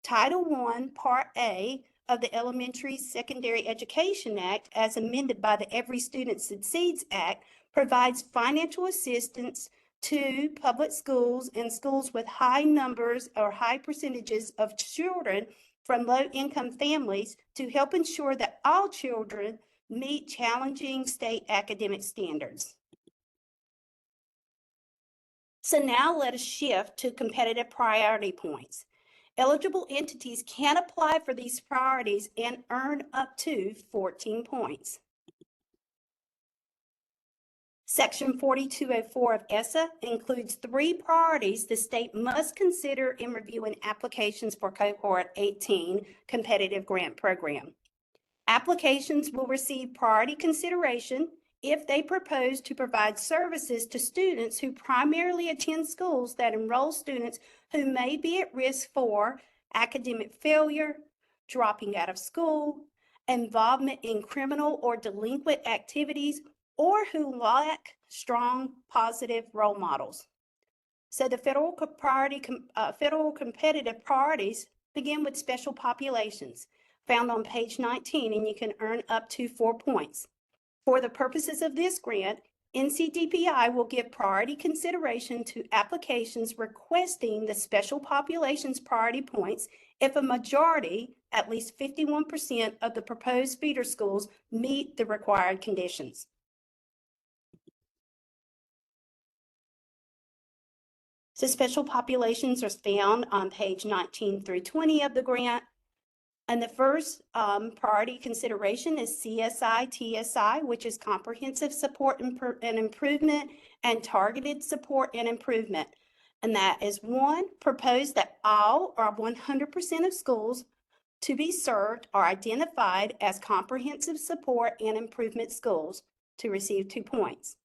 Title I, Part A of the Elementary Secondary Education Act, as amended by the Every Student Succeeds Act, provides financial assistance to public schools and schools with high numbers or high percentages of children from low-income families to help ensure that all children meet challenging state academic standards. So now let us shift to competitive priority points. Eligible entities can apply for these priorities and earn up to 14 points. Section 4204 of ESSA includes 3 priorities the state must consider in reviewing applications for Cohort 18 competitive grant program. Applications will receive priority consideration if they propose to provide services to students who primarily attend schools that enroll students who may be at risk for academic failure, dropping out of school, involvement in criminal or delinquent activities, or who lack strong positive role models. So the federal competitive priorities begin with special populations found on page 19, and you can earn up to 4 points. For the purposes of this grant, NCDPI will give priority consideration to applications requesting the special populations priority points if a majority, at least 51% of the proposed feeder schools meet the required conditions. So special populations are found on page 19 through 20 of the grant. And the first priority consideration is CSI-TSI, which is comprehensive support and improvement and targeted support and improvement. And that is 1, propose that all or 100% of schools to be served are identified as comprehensive support and improvement schools to receive 2 points.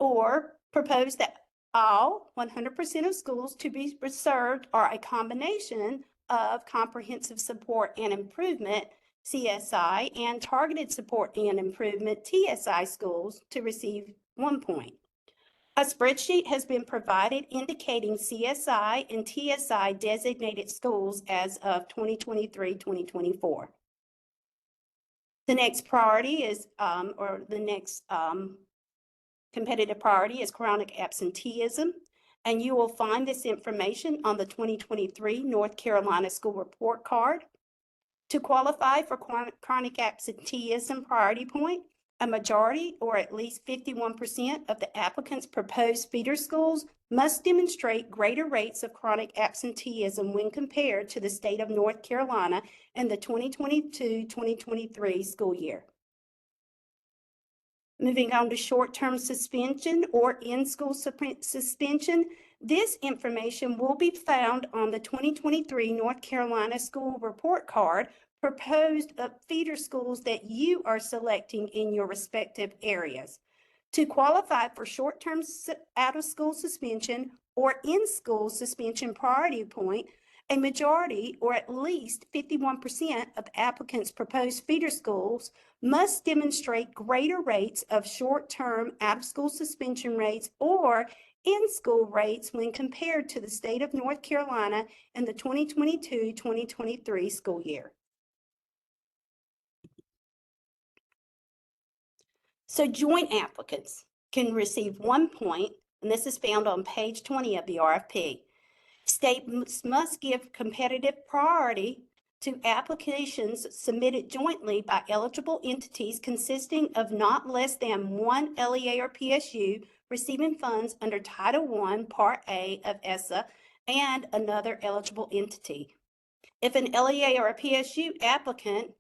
Or propose that all 100% of schools to be served are a combination of comprehensive support and improvement, CSI, and targeted support and improvement, TSI schools to receive 1 point. A spreadsheet has been provided indicating CSI and TSI designated schools as of 2023-2024. The next priority is, competitive priority is chronic absenteeism, and you will find this information on the 2023 North Carolina School Report Card. To qualify for chronic absenteeism priority point, A majority, or at least 51% of the applicants' proposed feeder schools must demonstrate greater rates of chronic absenteeism when compared to the state of North Carolina in the 2022-2023 school year. Moving on to short-term suspension or in-school suspension, this information will be found on the 2023 North Carolina School Report Card proposed of feeder schools that you are selecting in your respective areas. To qualify for short-term out-of-school suspension or in-school suspension priority point, a majority, or at least 51% of applicants' proposed feeder schools must demonstrate greater rates of short-term out-of-school suspension rates or in-school rates when compared to the state of North Carolina in the 2022-2023 school year. So joint applicants can receive 1 point, and this is found on page 20 of the RFP. States must give competitive priority to applications submitted jointly by eligible entities consisting of not less than one LEA or PSU receiving funds under Title I, Part A of ESSA, and another eligible entity. If an LEA or a PSU applicant,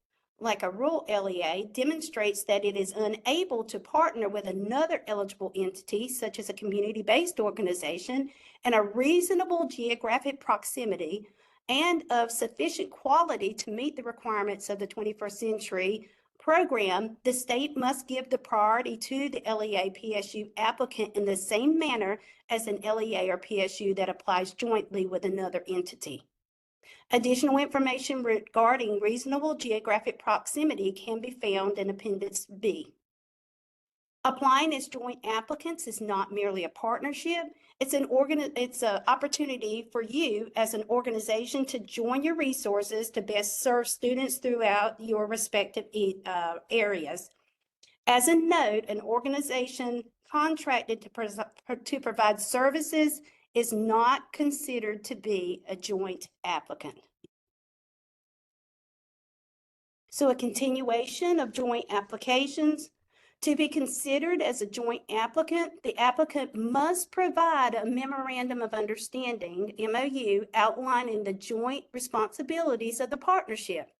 like a rural LEA, demonstrates that it is unable to partner with another eligible entity, such as a community-based organization, in a reasonable geographic proximity and of sufficient quality to meet the requirements of the 21st century program, the state must give the priority to the LEA PSU applicant in the same manner as an LEA or PSU that applies jointly with another entity. Additional information regarding reasonable geographic proximity can be found in Appendix B. Applying as joint applicants is not merely a partnership. It's an opportunity for you as an organization to join your resources to best serve students throughout your respective areas. As a note, an organization contracted to provide services is not considered to be a joint applicant. So a continuation of joint applications. To be considered as a joint applicant, the applicant must provide a memorandum of understanding, MOU, outlining the joint responsibilities of the partnership.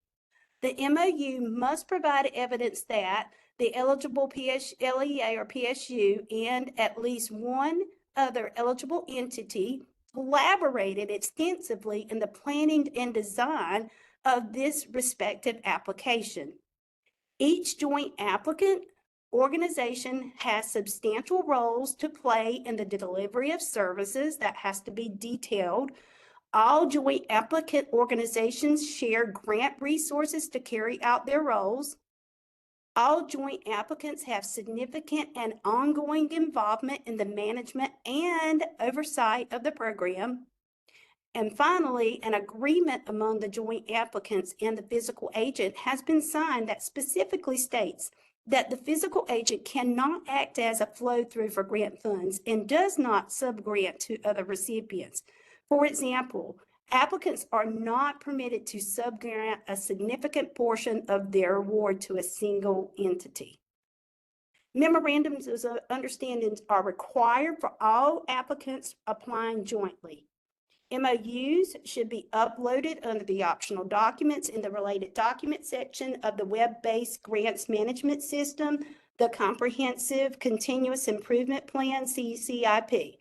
The MOU must provide evidence that the eligible LEA or PSU and at least one other eligible entity collaborated extensively in the planning and design of this respective application. Each joint applicant organization has substantial roles to play in the delivery of services that has to be detailed. All joint applicant organizations share grant resources to carry out their roles. All joint applicants have significant and ongoing involvement in the management and oversight of the program. And finally, an agreement among the joint applicants and the physical agent has been signed that specifically states that the physical agent cannot act as a flow-through for grant funds and does not subgrant to other recipients. For example, applicants are not permitted to subgrant a significant portion of their award to a single entity. Memorandums of understanding are required for all applicants applying jointly. MOUs should be uploaded under the optional documents in the related document section of the web-based grants management system, the Comprehensive Continuous Improvement Plan, CCIP.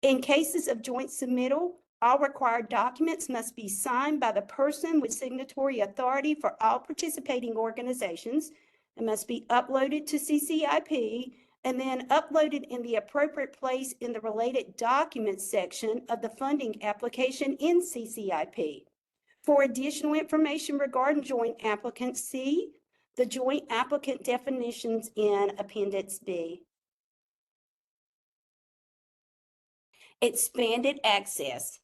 In cases of joint submittal, all required documents must be signed by the person with signatory authority for all participating organizations and must be uploaded to CCIP and then uploaded in the appropriate place in the related documents section of the funding application in CCIP. For additional information regarding joint applicants, see the joint applicant definitions in Appendix B. Expanded access.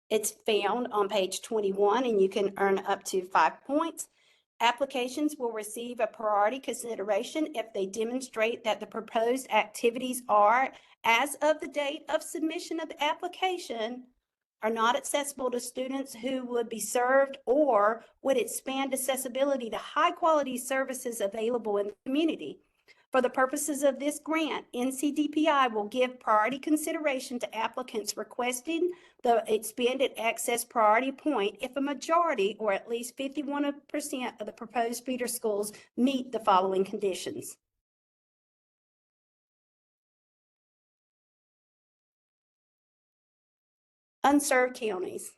It's found on page 21, and you can earn up to 5 points. Applications will receive a priority consideration if they demonstrate that the proposed activities are, as of the date of submission of the application, are not accessible to students who would be served or would expand accessibility to high-quality services available in the community. For the purposes of this grant, NCDPI will give priority consideration to applicants requesting the expanded access priority point if a majority or at least 51% of the proposed feeder schools meet the following conditions. Unserved counties.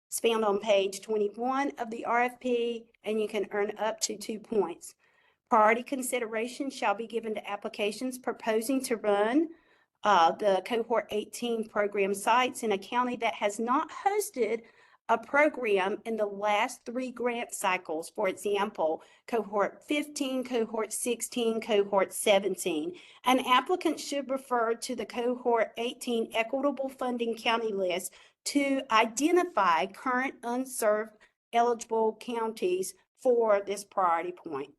It's found on page 21 of the RFP, and you can earn up to 2 points. Priority consideration shall be given to applications proposing to run the Cohort 18 program sites in a county that has not hosted a program in the last 3 grant cycles. For example, Cohort 15, Cohort 16, Cohort 17. An applicant should refer to the Cohort 18 Equitable Funding County list to identify current unserved eligible counties for this priority point.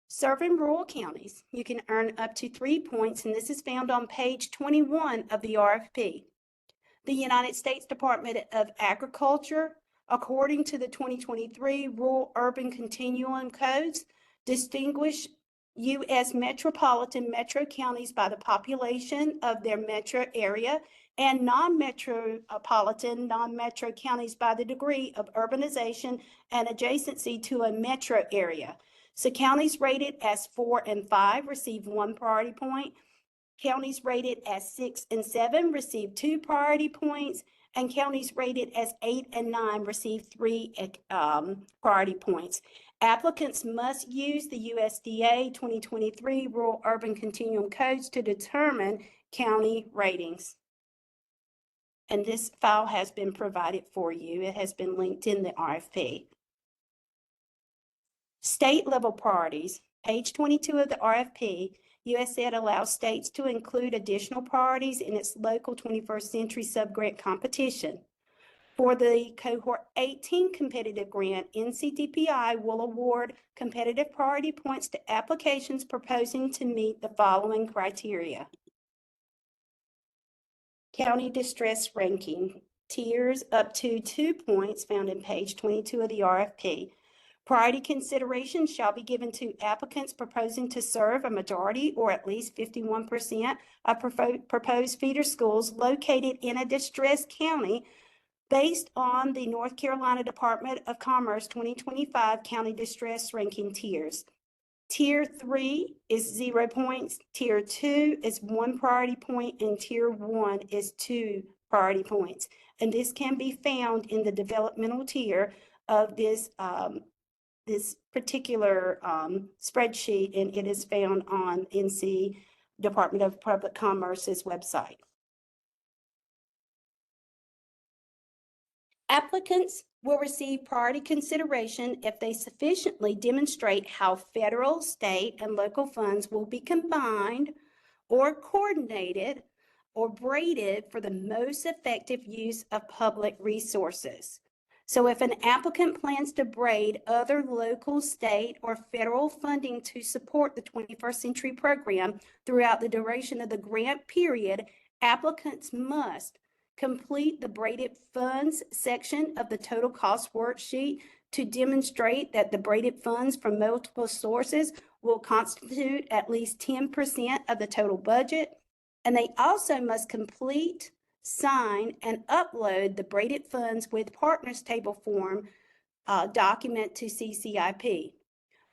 Serving rural counties, you can earn up to 3 points, and this is found on page 21 of the RFP. The United States Department of Agriculture, according to the 2023 Rural-Urban Continuum Codes, distinguish U.S. metropolitan metro counties by the population of their metro area and non-metropolitan, non-metro counties by the degree of urbanization and adjacency to a metro area. So counties rated as 4 and 5 receive 1 priority point. Counties rated as 6 and 7 receive 2 priority points, and counties rated as 8 and 9 receive 3 priority points. Applicants must use the USDA 2023 Rural Urban Continuum Codes to determine county ratings. And this file has been provided for you. It has been linked in the RFP. State level priorities, page 22 of the RFP, USAID allows states to include additional priorities in its local 21st century subgrant competition. For the Cohort 18 competitive grant, NCDPI will award competitive priority points to applications proposing to meet the following criteria. County distress ranking, tiers up to 2 points found in page 22 of the RFP. Priority consideration shall be given to applicants proposing to serve a majority or at least 51% of proposed feeder schools located in a distressed county based on the North Carolina Department of Commerce 2025 County Distress Ranking tiers. Tier 3 is 0 points, Tier 2 is 1 priority point, and Tier 1 is 2 priority points. And this can be found in the developmental tier of this particular spreadsheet, and it is found on NC Department of Public Commerce's website. Applicants will receive priority consideration if they sufficiently demonstrate how federal, state, and local funds will be combined or coordinated or braided for the most effective use of public resources. So if an applicant plans to braid other local, state, or federal funding to support the 21st century program throughout the duration of the grant period, applicants must complete the braided funds section of the total cost worksheet to demonstrate that the braided funds from multiple sources will constitute at least 10% of the total budget. And they also must complete, sign, and upload the braided funds with partners table form document to CCIP.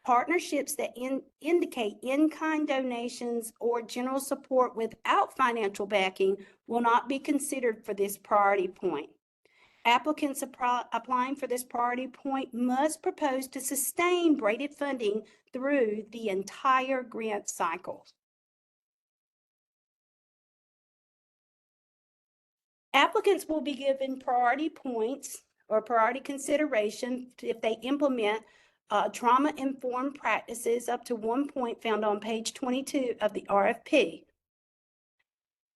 Partnerships that indicate in-kind donations or general support without financial backing will not be considered for this priority point. Applicants applying for this priority point must propose to sustain braided funding through the entire grant cycle. Applicants will be given priority points or priority consideration if they implement trauma-informed practices up to 1 point found on page 22 of the RFP.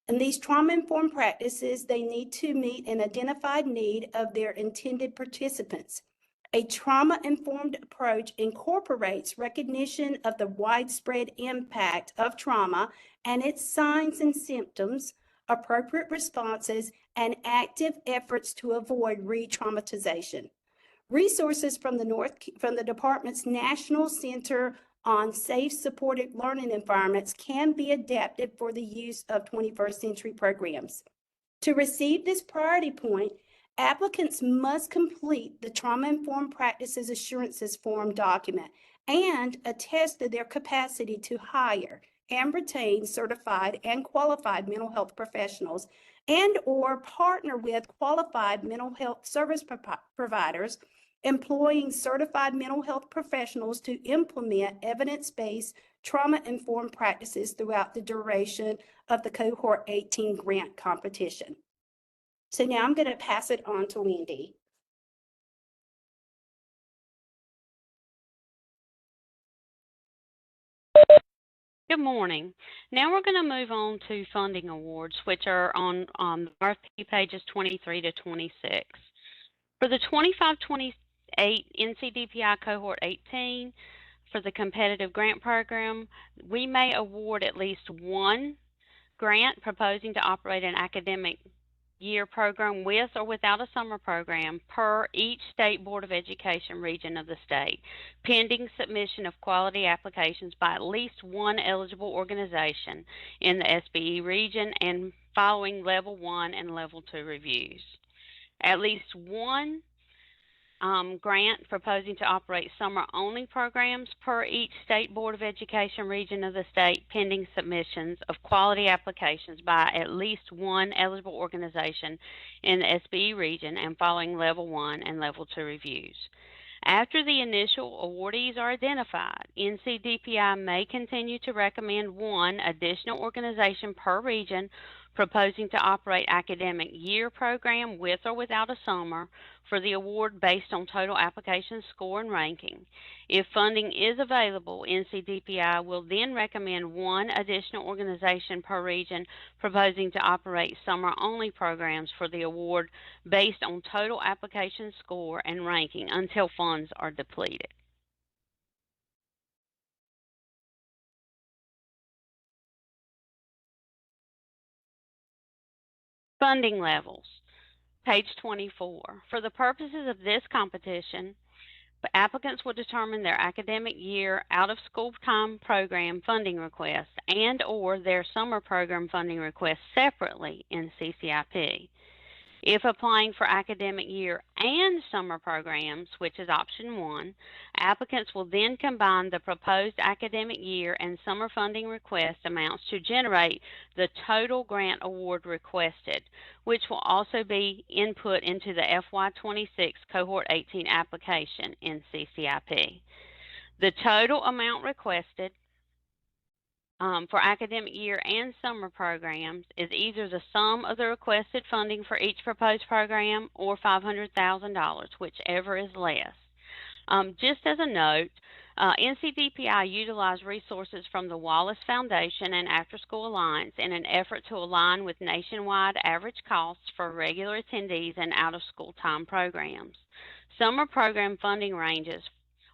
And these trauma-informed practices, they need to meet an identified need of their intended participants. A trauma-informed approach incorporates recognition of the widespread impact of trauma and its signs and symptoms, appropriate responses, and active efforts to avoid re-traumatization. Resources from the department's National Center on Safe Supported Learning Environments can be adapted for the use of 21st century programs. To receive this priority point, applicants must complete the Trauma-Informed Practices Assurances Form document and attest to their capacity to hire and retain certified and qualified mental health professionals and/or partner with qualified mental health service providers employing certified mental health professionals to implement evidence-based trauma-informed practices throughout the duration of the Cohort 18 grant competition. So now I'm going to pass it on to Wendy. Good morning. Now we're going to move on to funding awards, which are on the RFP pages 23 to 26. For the 25-28 NCDPI Cohort 18, for the competitive grant program, we may award at least one grant proposing to operate an academic year program with or without a summer program per each state board of education region of the state, pending submission of quality applications by at least one eligible organization in the SBE region and following level 1 and level 2 reviews. At least one grant proposing to operate summer-only programs per each state board of education region of the state, pending submissions of quality applications by at least one eligible organization in the SBE region and following level 1 and level 2 reviews. After the initial awardees are identified, NCDPI may continue to recommend one additional organization per region proposing to operate academic year program with or without a summer for the award based on total application score and ranking. If funding is available, NCDPI will then recommend one additional organization per region proposing to operate summer-only programs for the award based on total application score and ranking until funds are depleted. Funding levels. Page 24. For the purposes of this competition, applicants will determine their academic year out-of-school time program funding request and/or their summer program funding request separately in CCIP. If applying for academic year and summer programs, which is option 1, applicants will then combine the proposed academic year and summer funding request amounts to generate the total grant award requested, which will also be input into the FY26 Cohort 18 application in CCIP. The total amount requested for academic year and summer programs is either the sum of the requested funding for each proposed program or $500,000, whichever is less. Just as a note, NCDPI utilized resources from the Wallace Foundation and After School Alliance in an effort to align with nationwide average costs for regular attendees and out-of-school time programs. Summer program funding ranges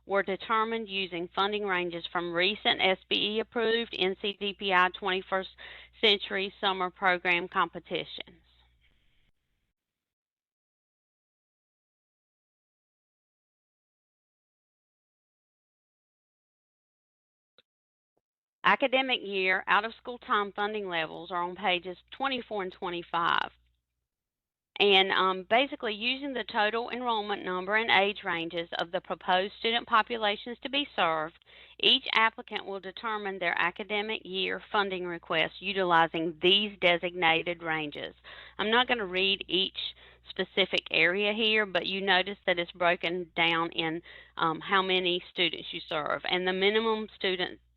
were determined using funding ranges from recent SBE-approved NCDPI 21st Century Summer Program competitions. Academic year out-of-school time funding levels are on pages 24 and 25. And basically using the total enrollment number and age ranges of the proposed student populations to be served, each applicant will determine their academic year funding request utilizing these designated ranges. I'm not going to read each specific area here, but you notice that it's broken down in how many students you serve. And the minimum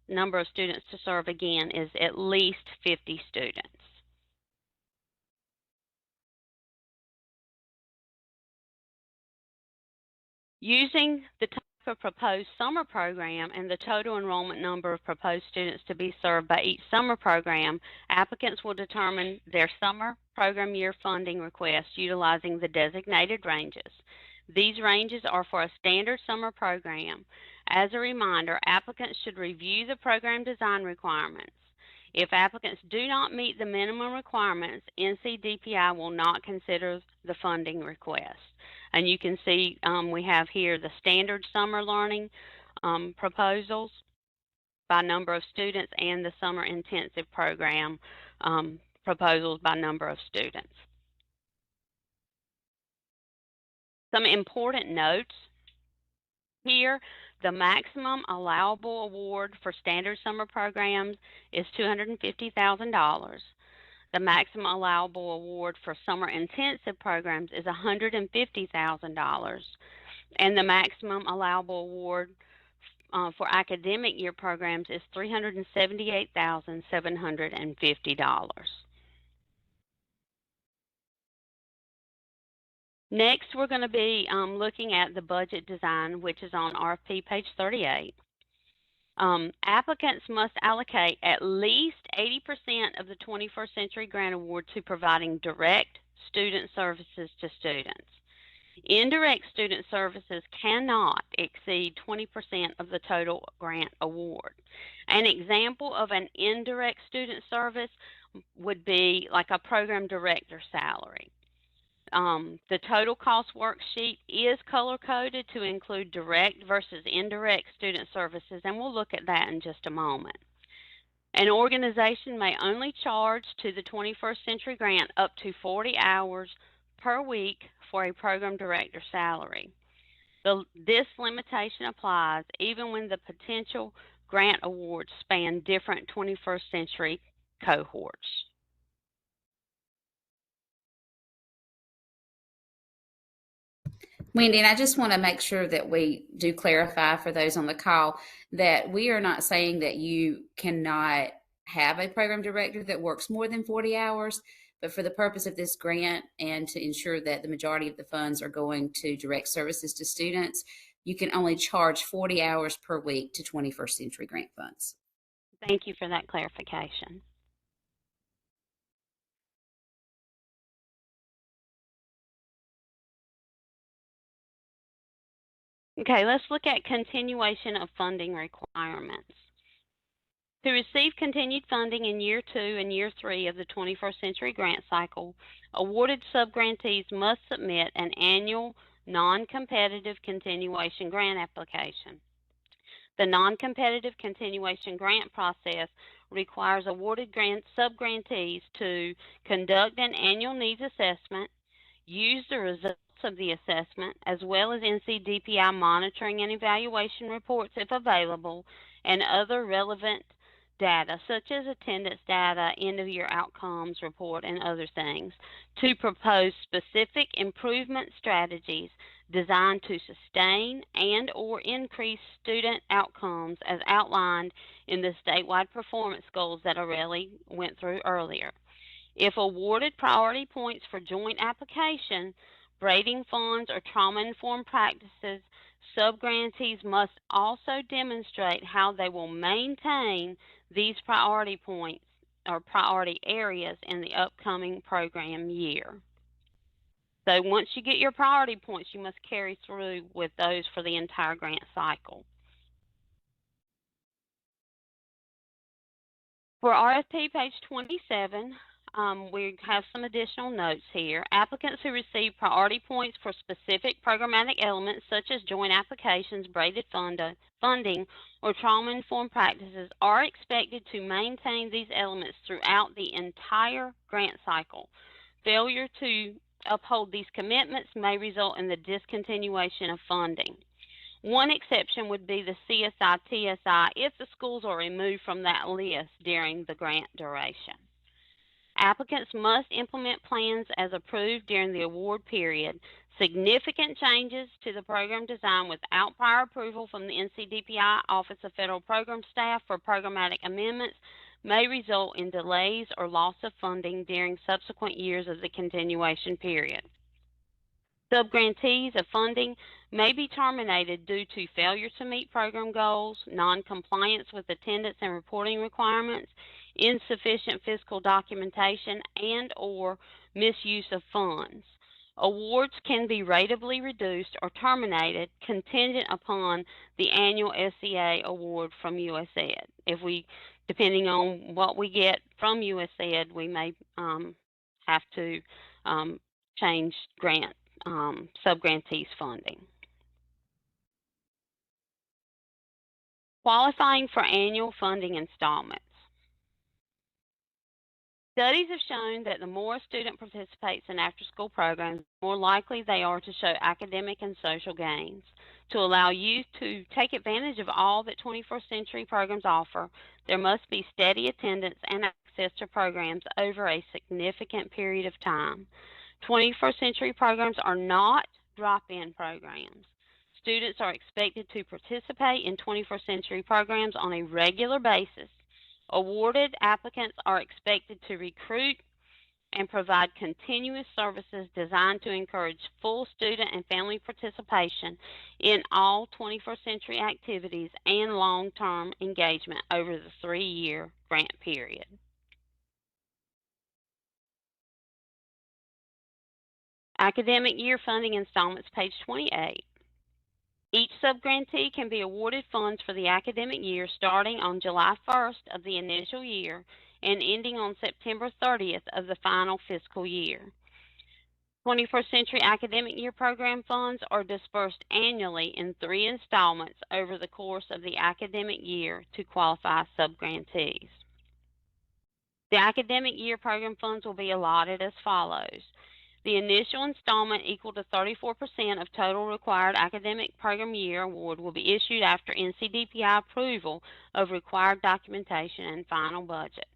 number of students to serve, again, is at least 50 students. Using the type of proposed summer program and the total enrollment number of proposed students to be served by each summer program, applicants will determine their summer program year funding request utilizing the designated ranges. These ranges are for a standard summer program. As a reminder, applicants should review the program design requirements. If applicants do not meet the minimum requirements, NCDPI will not consider the funding request. And you can see we have here the standard summer learning proposals by number of students and the summer intensive program proposals by number of students. Some important notes here: the maximum allowable award for standard summer programs is $250,000. The maximum allowable award for summer intensive programs is $150,000. And the maximum allowable award for academic year programs is $378,750. Next, we're going to be looking at the budget design, which is on RFP page 38. Applicants must allocate at least 80% of the 21st Century Grant Award to providing direct student services to students. Indirect student services cannot exceed 20% of the total grant award. An example of an indirect student service would be like a program director salary. The total cost worksheet is color-coded to include direct versus indirect student services, and we'll look at that in just a moment. An organization may only charge to the 21st Century Grant up to 40 hours per week for a program director salary. This limitation applies even when the potential grant awards span different 21st century cohorts. Wendy, and I just want to make sure that we do clarify for those on the call that we are not saying that you cannot have a program director that works more than 40 hours, but for the purpose of this grant and to ensure that the majority of the funds are going to direct services to students, you can only charge 40 hours per week to 21st Century Grant funds. Thank you for that clarification. Okay, let's look at continuation of funding requirements. To receive continued funding in Year 2 and Year 3 of the 21st Century Grant Cycle, awarded subgrantees must submit an annual non-competitive continuation grant application. The non-competitive continuation grant process requires awarded subgrantees to conduct an annual needs assessment, use the results of the assessment, as well as NCDPI monitoring and evaluation reports if available, and other relevant data such as attendance data, end-of-year outcomes report, and other things, to propose specific improvement strategies designed to sustain and or increase student outcomes as outlined in the statewide performance goals that Aurelie went through earlier. If awarded priority points for joint application, braiding funds, or trauma-informed practices, subgrantees must also demonstrate how they will maintain these priority points or priority areas in the upcoming program year. So once you get your priority points, you must carry through with those for the entire grant cycle. For RFP page 27, we have some additional notes here. Applicants who receive priority points for specific programmatic elements such as joint applications, braided funding, or trauma-informed practices are expected to maintain these elements throughout the entire grant cycle. Failure to uphold these commitments may result in the discontinuation of funding. One exception would be the CSI TSI if the schools are removed from that list during the grant duration. Applicants must implement plans as approved during the award period. Significant changes to the program design without prior approval from the NCDPI Office of Federal Program Staff for programmatic amendments may result in delays or loss of funding during subsequent years of the continuation period. Subgrantees of funding may be terminated due to failure to meet program goals, non-compliance with attendance and reporting requirements, insufficient fiscal documentation, and or misuse of funds. Awards can be ratably reduced or terminated contingent upon the annual SEA award from USAID. Depending on what we get from USAID, we may have to change subgrantees funding. Qualifying for annual funding installments. Studies have shown that the more a student participates in after-school programs, the more likely they are to show academic and social gains. To allow youth to take advantage of all that 21st century programs offer, there must be steady attendance and access to programs over a significant period of time. 21st century programs are not drop-in programs. Students are expected to participate in 21st century programs on a regular basis. Awarded applicants are expected to recruit and provide continuous services designed to encourage full student and family participation in all 21st century activities and long-term engagement over the 3-year grant period. Academic year funding installments, page 28. Each subgrantee can be awarded funds for the academic year starting on July 1st of the initial year and ending on September 30th of the final fiscal year. 21st Century Academic Year program funds are dispersed annually in 3 installments over the course of the academic year to qualify subgrantees. The academic year program funds will be allotted as follows. The initial installment equal to 34% of total required academic program year award will be issued after NCDPI approval of required documentation and final budget.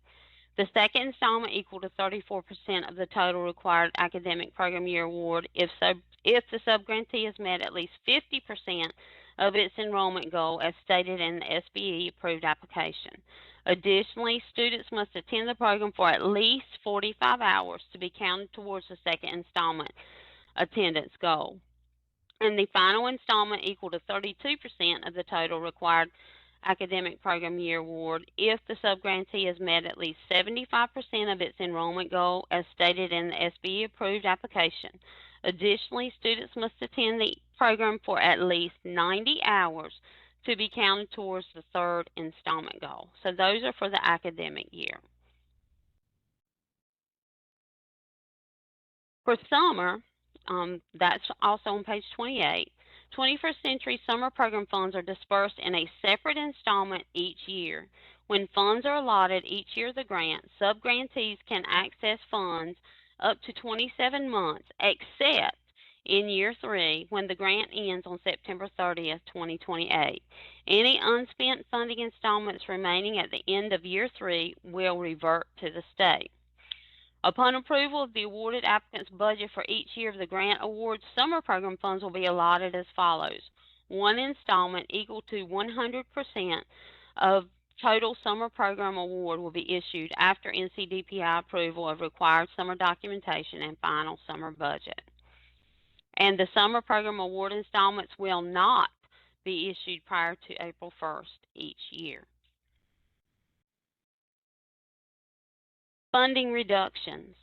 The second installment equal to 34% of the total required academic program year award if the subgrantee has met at least 50% of its enrollment goal as stated in the SBE approved application. Additionally, students must attend the program for at least 45 hours to be counted towards the second installment attendance goal. And the final installment equal to 32% of the total required academic program year award if the subgrantee has met at least 75% of its enrollment goal as stated in the SBE approved application. Additionally, students must attend the program for at least 90 hours to be counted towards the third installment goal. So those are for the academic year. For summer, that's also on page 28, 21st Century Summer Program funds are dispersed in a separate installment each year. When funds are allotted each year of the grant, subgrantees can access funds up to 27 months, except in year 3 when the grant ends on September 30th, 2028. Any unspent funding installments remaining at the end of year 3 will revert to the state. Upon approval of the awarded applicant's budget for each year of the grant award, summer program funds will be allotted as follows. One installment equal to 100% of total summer program award will be issued after NCDPI approval of required summer documentation and final summer budget. And the summer program award installments will not be issued prior to April 1st each year. Funding reductions.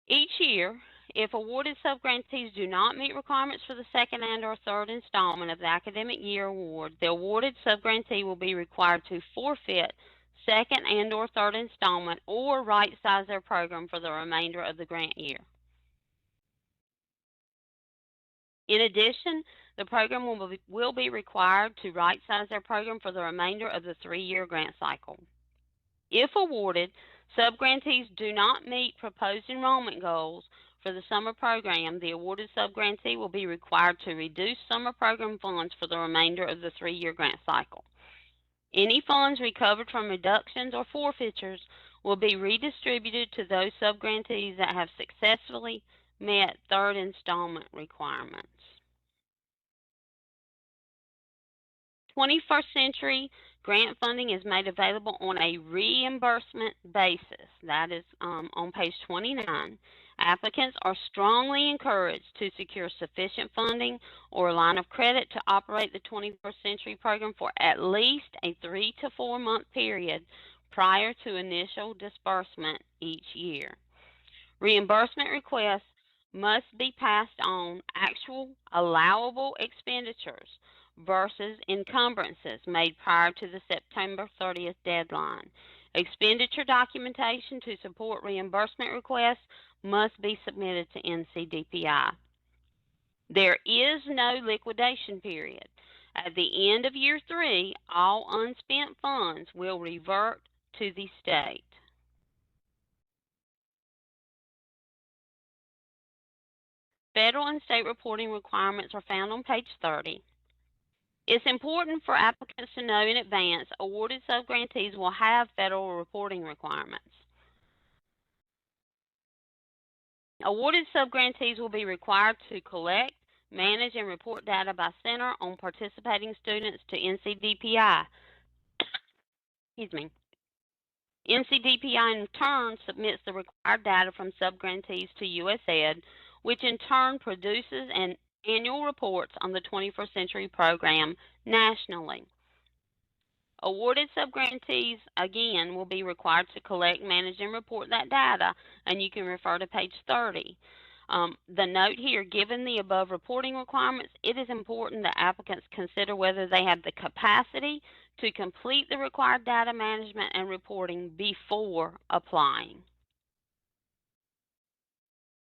Each year, if awarded subgrantees do not meet requirements for the second and or third installment of the academic year award, the awarded subgrantee will be required to forfeit second and or third installment or right-size their program for the remainder of the grant year. In addition, the program will be required to right-size their program for the remainder of the 3-year grant cycle. If awarded, subgrantees do not meet proposed enrollment goals for the summer program, the awarded subgrantee will be required to reduce summer program funds for the remainder of the 3-year grant cycle. Any funds recovered from reductions or forfeitures will be redistributed to those subgrantees that have successfully met third installment requirements. 21st Century grant funding is made available on a reimbursement basis. That is on page 29. Applicants are strongly encouraged to secure sufficient funding or a line of credit to operate the 21st Century program for at least a 3 to 4 month period prior to initial disbursement each year. Reimbursement requests must be passed on actual allowable expenditures versus encumbrances made prior to the September 30th deadline. Expenditure documentation to support reimbursement requests must be submitted to NCDPI. There is no liquidation period. At the end of year 3, all unspent funds will revert to the state. Federal and state reporting requirements are found on page 30. It's important for applicants to know in advance awarded subgrantees will have federal reporting requirements. Awarded subgrantees will be required to collect, manage, and report data by center on participating students to NCDPI. Excuse me. NCDPI in turn submits the required data from subgrantees to USAID, which in turn produces an annual reports on the 21st Century Program nationally. Awarded subgrantees, again, will be required to collect, manage, and report that data, and you can refer to page 30. The note here, given the above reporting requirements, it is important that applicants consider whether they have the capacity to complete the required data management and reporting before applying.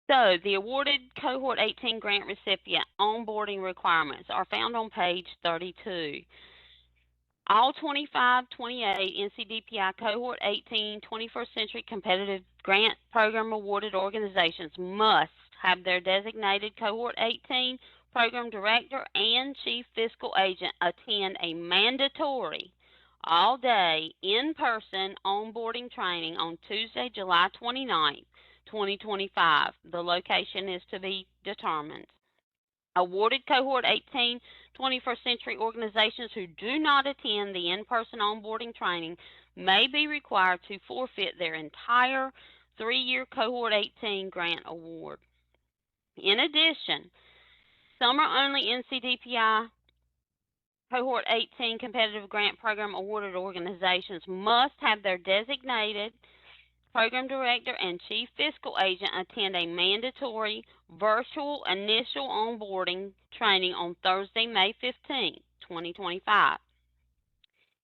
So, the awarded Cohort 18 grant recipient onboarding requirements are found on page 32. All 25, 28 NCDPI Cohort 18 21st Century Competitive Grant Program awarded organizations must have their designated Cohort 18 Program Director and Chief Fiscal Agent attend a mandatory all-day in-person onboarding training on Tuesday, July 29th, 2025. The location is to be determined. Awarded Cohort 18 21st Century organizations who do not attend the in-person onboarding training may be required to forfeit their entire 3-year Cohort 18 grant award. In addition, summer-only NCDPI Cohort 18 Competitive Grant Program awarded organizations must have their designated Program Director and Chief Fiscal Agent attend a mandatory virtual initial onboarding training on Thursday, May 15, 2025.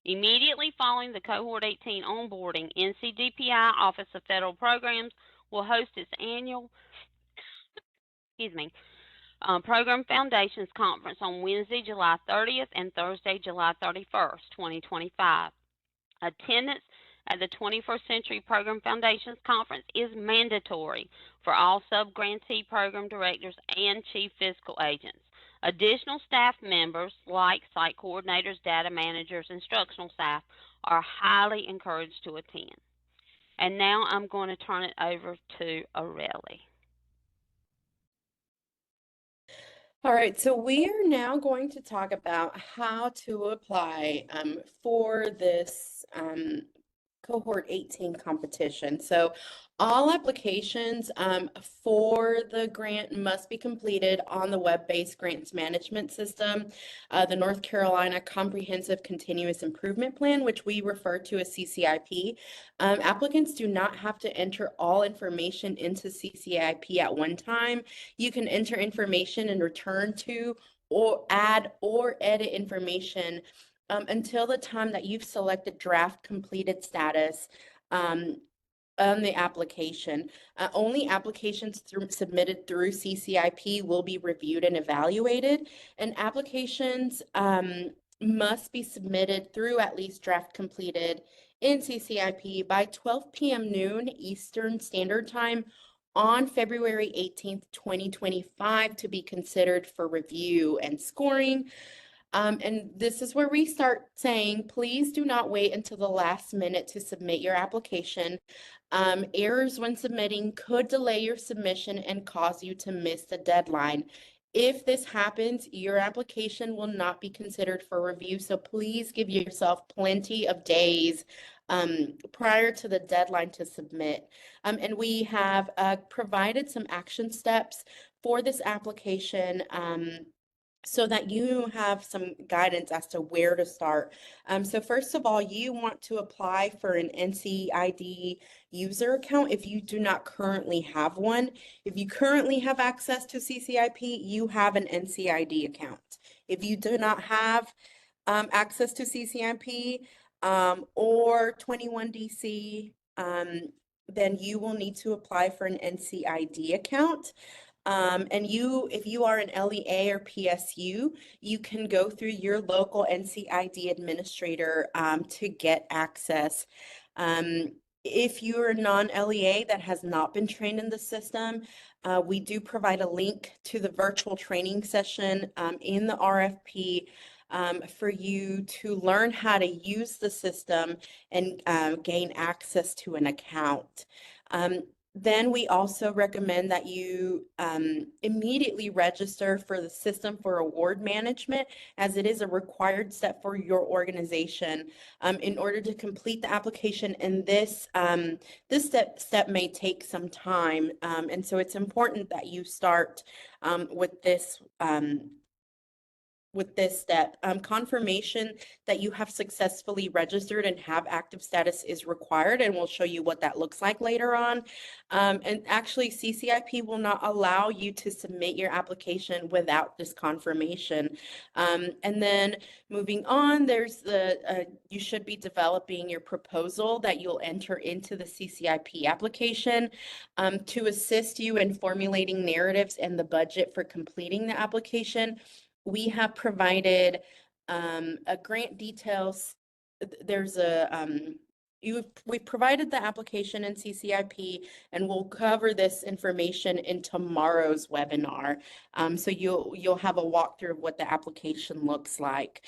Immediately following the Cohort 18 onboarding, NCDPI Office of Federal Programs will host its annual Program Foundations Conference on Wednesday, July 30th and Thursday, July 31st, 2025. Attendance at the 21st Century Program Foundations Conference is mandatory for all sub-grantee program directors and chief fiscal agents. Additional staff members like site coordinators, data managers, instructional staff are highly encouraged to attend. And now I'm going to turn it over to Aurelie. All right, so we are now going to talk about how to apply for this Cohort 18 competition. So all applications for the grant must be completed on the web-based grants management system, the North Carolina Comprehensive Continuous Improvement Plan, which we refer to as CCIP. Applicants do not have to enter all information into CCIP at one time. You can enter information and return to or add or edit information until the time that you've selected draft completed status on the application. Only applications submitted through CCIP will be reviewed and evaluated, and applications must be submitted through at least draft completed in CCIP by 12 p.m. noon Eastern Standard Time on February 18th, 2025 to be considered for review and scoring. And this is where we start saying, please do not wait until the last minute to submit your application. Errors when submitting could delay your submission and cause you to miss the deadline. If this happens, your application will not be considered for review, so please give yourself plenty of days prior to the deadline to submit. And we have provided some action steps for this application so that you have some guidance as to where to start. So first of all, you want to apply for an NCID user account if you do not currently have one. If you currently have access to CCIP, you have an NCID account. If you do not have access to CCIP or 21DC, then you will need to apply for an NCID account. And if you are an LEA or PSU, you can go through your local NCID administrator to get access. If you're a non-LEA that has not been trained in the system, we do provide a link to the virtual training session in the RFP for you to learn how to use the system and gain access to an account. Then we also recommend that you immediately register for the system for award management, as it is a required step for your organization in order to complete the application. And this step may take some time, and so it's important that you start with this step. Confirmation that you have successfully registered and have active status is required, and we'll show you what that looks like later on. And actually, CCIP will not allow you to submit your application without this confirmation. And then moving on, there's you should be developing your proposal that you'll enter into the CCIP application to assist you in formulating narratives and the budget for completing the application. We have provided a grant details. There's we've provided the application in CCIP, and we'll cover this information in tomorrow's webinar. So you'll have a walkthrough of what the application looks like.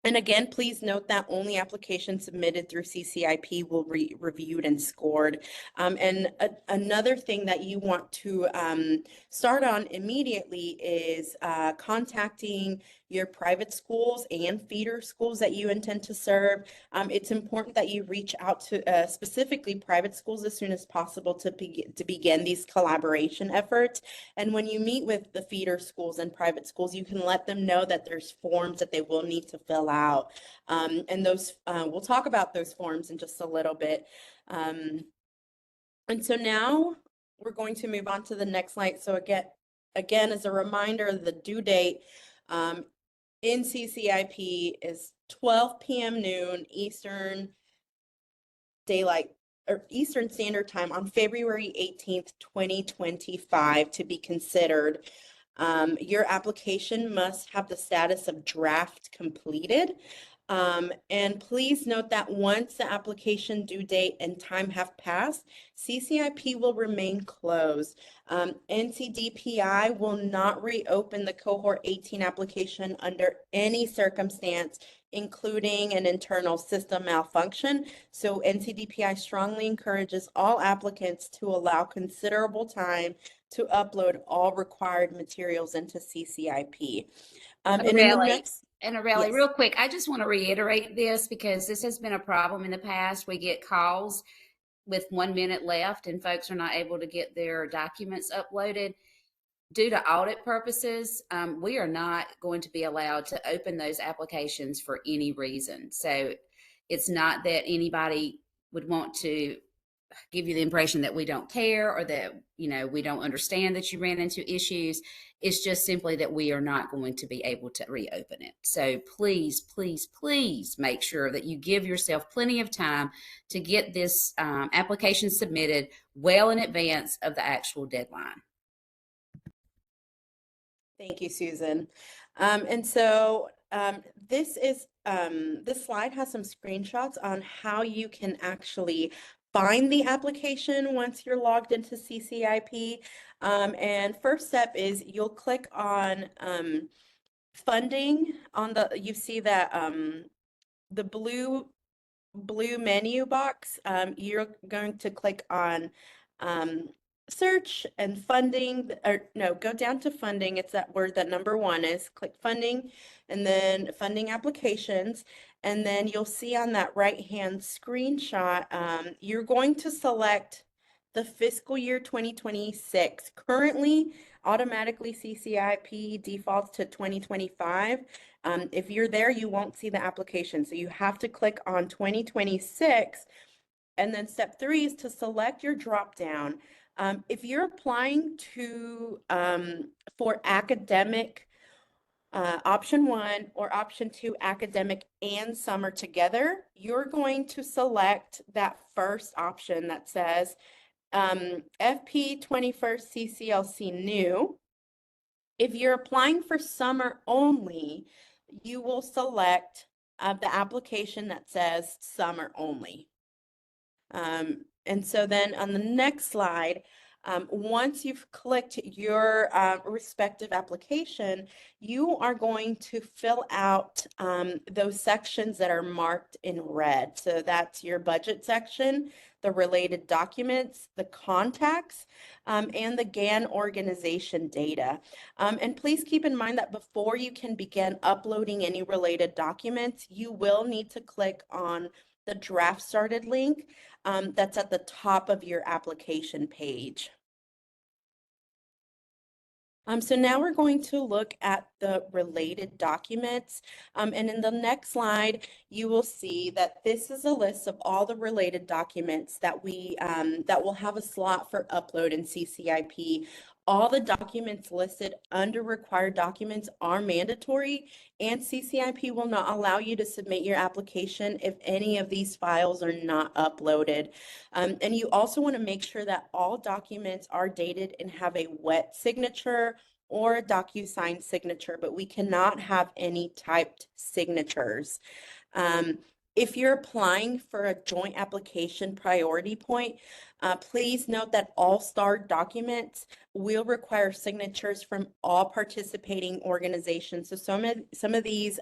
And again, please note that only applications submitted through CCIP will be reviewed and scored. And another thing that you want to start on immediately is contacting your private schools and feeder schools that you intend to serve. It's important that you reach out to specifically private schools as soon as possible to begin these collaboration efforts. And when you meet with the feeder schools and private schools, you can let them know that there's forms that they will need to fill out. And those we'll talk about those forms in just a little bit. And so now we're going to move on to the next slide. So again, as a reminder, the due date in CCIP is 12 p.m. noon Eastern Standard Time on February 18th, 2025 to be considered. Your application must have the status of draft completed. And please note that once the application due date and time have passed, CCIP will remain closed. NCDPI will not reopen the Cohort 18 application under any circumstance, including an internal system malfunction. So NCDPI strongly encourages all applicants to allow considerable time to upload all required materials into CCIP. And in the next And Aurelie, Yes. real quick, I just want to reiterate this because this has been a problem in the past. We get calls with 1 minute left and folks are not able to get their documents uploaded. Due to audit purposes, we are not going to be allowed to open those applications for any reason. So it's not that anybody would want to give you the impression that we don't care or that, we don't understand that you ran into issues. It's just simply that we are not going to be able to reopen it. So please, please, please make sure that you give yourself plenty of time to get this application submitted well in advance of the actual deadline. Thank you, Susan. And so this slide has some screenshots on how you can actually find the application once you're logged into CCIP. And first step is you'll click on funding on you see that the blue menu box. You're going to click on search and funding, or no, go down to funding. It's that word that number 1 is. Click funding and then funding applications. And then you'll see on that right hand screenshot, you're going to select the fiscal year 2026. Currently, automatically CCIP defaults to 2025. If you're there, you won't see the application. So you have to click on 2026. And then step 3 is to select your drop down. If you're applying to for academic, option 1 or option 2, academic and summer together, you're going to select that first option that says FP 21st CCLC new. If you're applying for summer only, you will select the application that says summer only. And so then on the next slide, once you've clicked your respective application, you are going to fill out those sections that are marked in red. So that's your budget section, the related documents, the contacts, and the GAN organization data. And please keep in mind that before you can begin uploading any related documents, you will need to click on the draft started link that's at the top of your application page. So now we're going to look at the related documents. And in the next slide, you will see that this is a list of all the related documents that that will have a slot for upload in CCIP. All the documents listed under required documents are mandatory, and CCIP will not allow you to submit your application if any of these files are not uploaded. And you also want to make sure that all documents are dated and have a wet signature or a DocuSign signature, but we cannot have any typed signatures. If you're applying for a joint application priority point, please note that all STAR documents will require signatures from all participating organizations. So some of these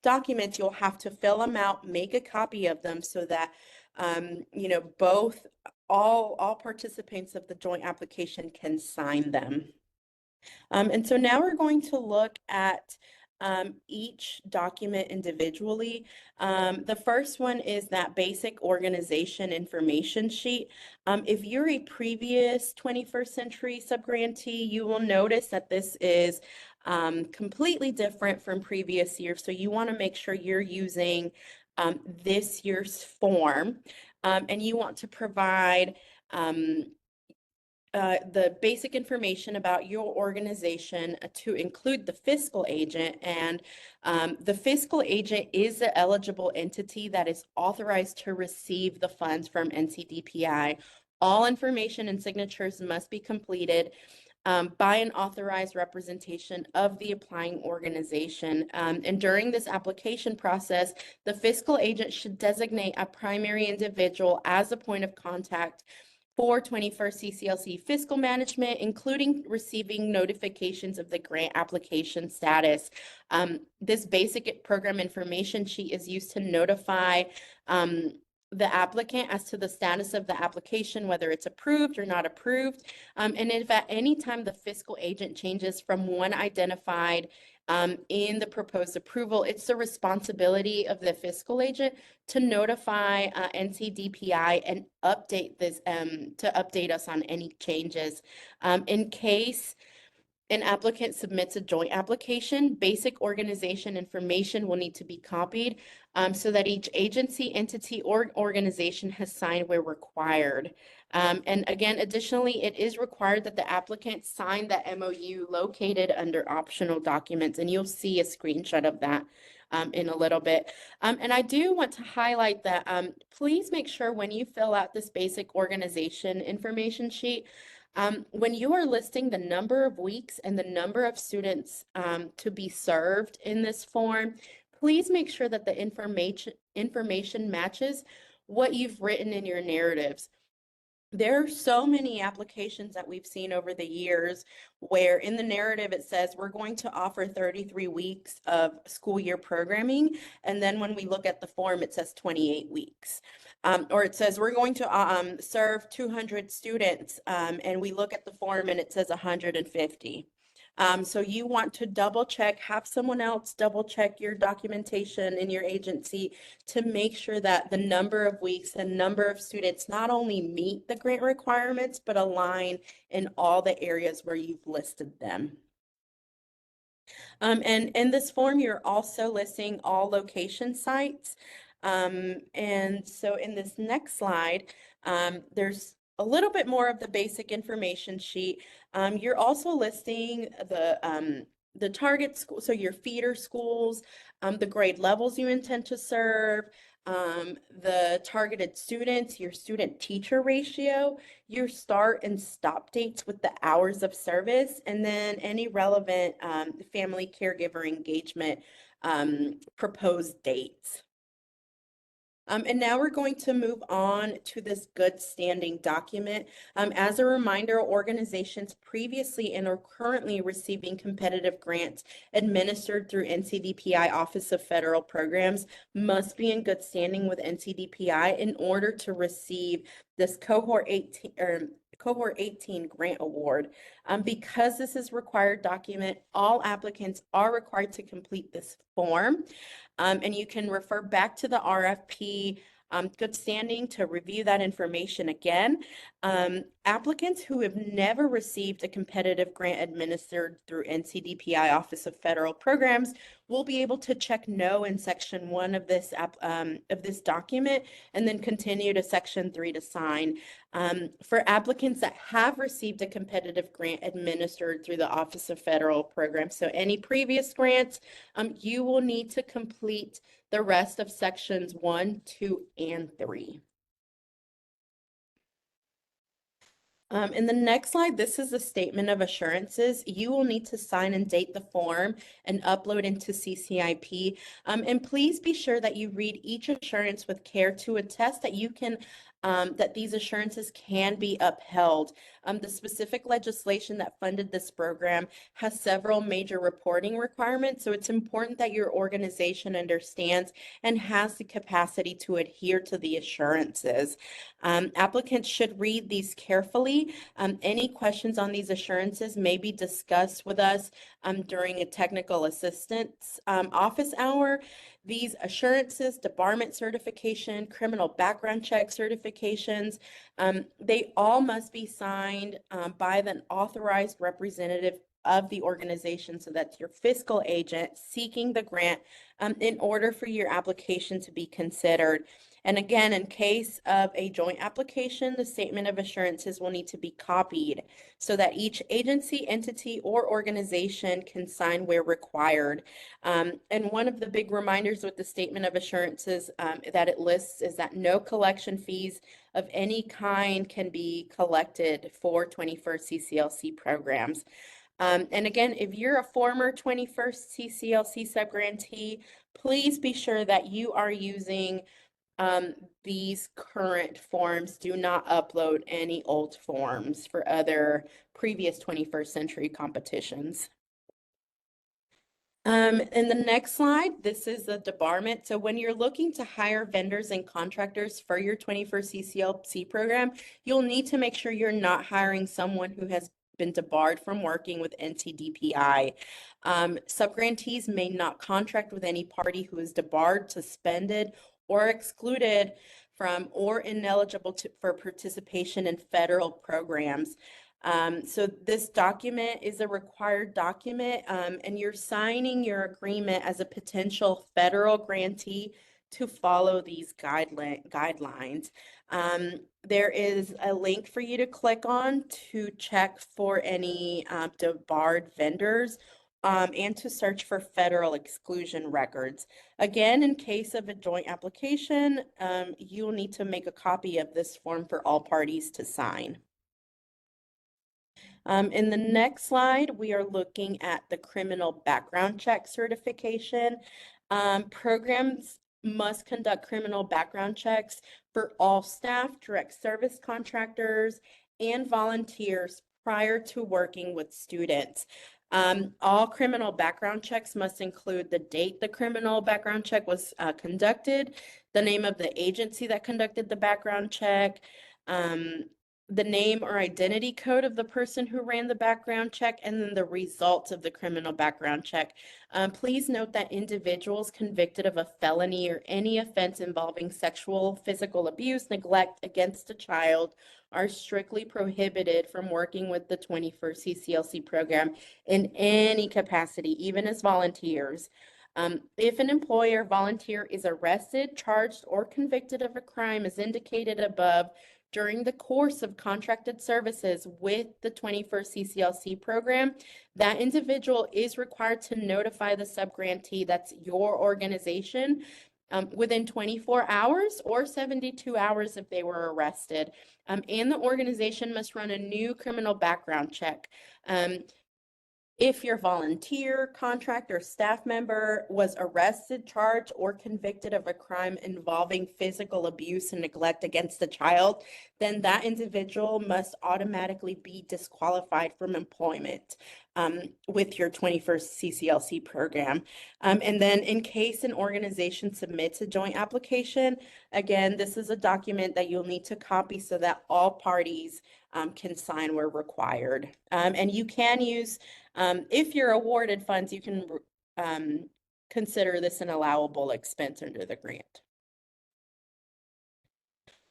documents, you'll have to fill them out, make a copy of them so that both all participants of the joint application can sign them. And so now we're going to look at each document individually. The first one is that basic organization information sheet. If you're a previous 21st Century subgrantee, you will notice that this is completely different from previous years. So you want to make sure you're using this year's form, and you want to provide the basic information about your organization to include the fiscal agent. And the fiscal agent is the eligible entity that is authorized to receive the funds from NCDPI. All information and signatures must be completed by an authorized representation of the applying organization. And during this application process, the fiscal agent should designate a primary individual as a point of contact for 21st CCLC fiscal management, including receiving notifications of the grant application status. This basic program information sheet is used to notify the applicant as to the status of the application, whether it's approved or not approved. And if at any time the fiscal agent changes from one identified in the proposed approval, it's the responsibility of the fiscal agent to notify NCDPI and update this to update us on any changes. In case an applicant submits a joint application, basic organization information will need to be copied so that each agency, entity, or organization has signed where required. And again, additionally, it is required that the applicant sign the MOU located under optional documents, and you'll see a screenshot of that in a little bit. And I do want to highlight that please make sure when you fill out this basic organization information sheet, when you are listing the number of weeks and the number of students to be served in this form, please make sure that the information matches what you've written in your narratives. There are so many applications that we've seen over the years where in the narrative it says we're going to offer 33 weeks of school year programming, and then when we look at the form it says 28 weeks. Or it says we're going to serve 200 students, and we look at the form and it says 150. So you want to double check, have someone else double check your documentation in your agency to make sure that the number of weeks and number of students not only meet the grant requirements, but align in all the areas where you've listed them. And in this form, you're also listing all location sites. And so in this next slide, there's a little bit more of the basic information sheet. You're also listing the target school, so your feeder schools, the grade levels you intend to serve, the targeted students, your student teacher ratio, your start and stop dates with the hours of service, and then any relevant family caregiver engagement proposed dates. And now we're going to move on to this good standing document. As a reminder, organizations previously and are currently receiving competitive grants administered through NCDPI Office of Federal Programs must be in good standing with NCDPI in order to receive this Cohort 18 grant award. Because this is required document, all applicants are required to complete this form. And you can refer back to the RFP good standing to review that information again. Applicants who have never received a competitive grant administered through NCDPI Office of Federal Programs will be able to check no in section 1 of this document and then continue to section 3 to sign. For applicants that have received a competitive grant administered through the Office of Federal Programs, so any previous grants, you will need to complete the rest of sections 1, 2, and 3. In the next slide, this is a statement of assurances. You will need to sign and date the form and upload into CCIP. And please be sure that you read each assurance with care to attest that you can that these assurances can be upheld. The specific legislation that funded this program has several major reporting requirements, so it's important that your organization understands and has the capacity to adhere to the assurances. Applicants should read these carefully. Any questions on these assurances may be discussed with us during a technical assistance office hour. These assurances, debarment certification, criminal background check certifications, they all must be signed by the authorized representative of the organization, so that's your fiscal agent seeking the grant in order for your application to be considered. And again, in case of a joint application, the statement of assurances will need to be copied so that each agency, entity, or organization can sign where required. And one of the big reminders with the statement of assurances that it lists is that no collection fees of any kind can be collected for 21st CCLC programs. And again, if you're a former 21st CCLC subgrantee, please be sure that you are using these current forms. Do not upload any old forms for other previous 21st century competitions. In the next slide, this is the debarment. So when you're looking to hire vendors and contractors for your 21st CCLC program, you'll need to make sure you're not hiring someone who has been debarred from working with NCDPI. Subgrantees may not contract with any party who is debarred, suspended, or excluded from or ineligible for participation in federal programs. So this document is a required document, and you're signing your agreement as a potential federal grantee to follow these guidelines. There is a link for you to click on to check for any debarred vendors and to search for federal exclusion records. Again, in case of a joint application, you'll need to make a copy of this form for all parties to sign. In the next slide, we are looking at the criminal background check certification. Programs must conduct criminal background checks for all staff, direct service contractors, and volunteers prior to working with students. All criminal background checks must include the date the criminal background check was conducted, the name of the agency that conducted the background check, the name or identity code of the person who ran the background check, and then the results of the criminal background check. Please note that individuals convicted of a felony or any offense involving sexual, physical abuse, neglect against a child are strictly prohibited from working with the 21st CCLC program in any capacity, even as volunteers. If an employee or volunteer is arrested, charged, or convicted of a crime as indicated above, during the course of contracted services with the 21st CCLC program, that individual is required to notify the subgrantee, that's your organization, within 24 hours or 72 hours if they were arrested. And the organization must run a new criminal background check. If your volunteer, contractor, or staff member was arrested, charged, or convicted of a crime involving physical abuse and neglect against a child, then that individual must automatically be disqualified from employment with your 21st CCLC program. And then in case an organization submits a joint application, again, this is a document that you'll need to copy so that all parties can sign where required. And you can use, if you're awarded funds, you can consider this an allowable expense under the grant.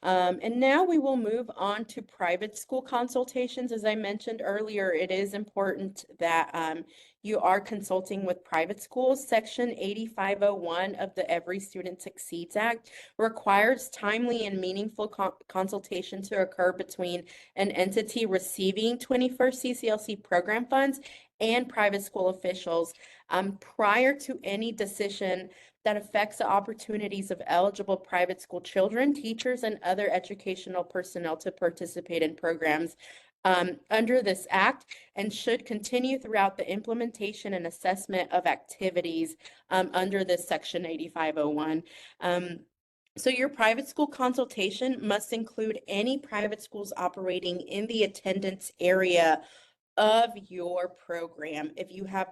And now we will move on to private school consultations. As I mentioned earlier, it is important that you are consulting with private schools. Section 8501 of the Every Student Succeeds Act requires timely and meaningful consultation to occur between an entity receiving 21st CCLC program funds and private school officials prior to any decision that affects the opportunities of eligible private school children, teachers, and other educational personnel to participate in programs under this act, and should continue throughout the implementation and assessment of activities under this section 8501. So your private school consultation must include any private schools operating in the attendance area of your program. If you have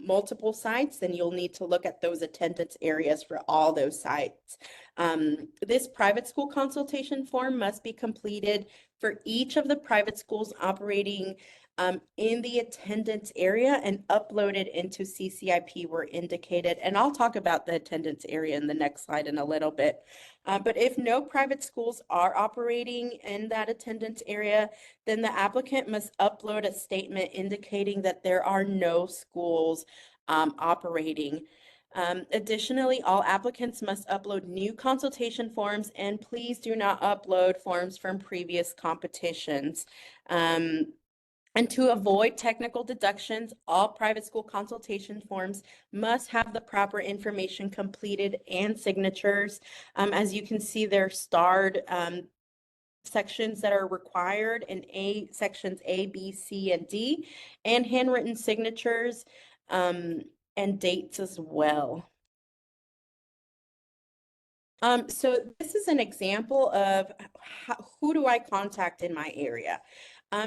multiple sites, then you'll need to look at those attendance areas for all those sites. This private school consultation form must be completed for each of the private schools operating in the attendance area and uploaded into CCIP where indicated. And I'll talk about the attendance area in the next slide in a little bit. But if no private schools are operating in that attendance area, then the applicant must upload a statement indicating that there are no schools operating. Additionally, all applicants must upload new consultation forms, and please do not upload forms from previous competitions. And to avoid technical deductions, all private school consultation forms must have the proper information completed and signatures. As you can see, they're starred sections that are required in sections A, B, C, and D, and handwritten signatures and dates as well. So this is an example of who do I contact in my area.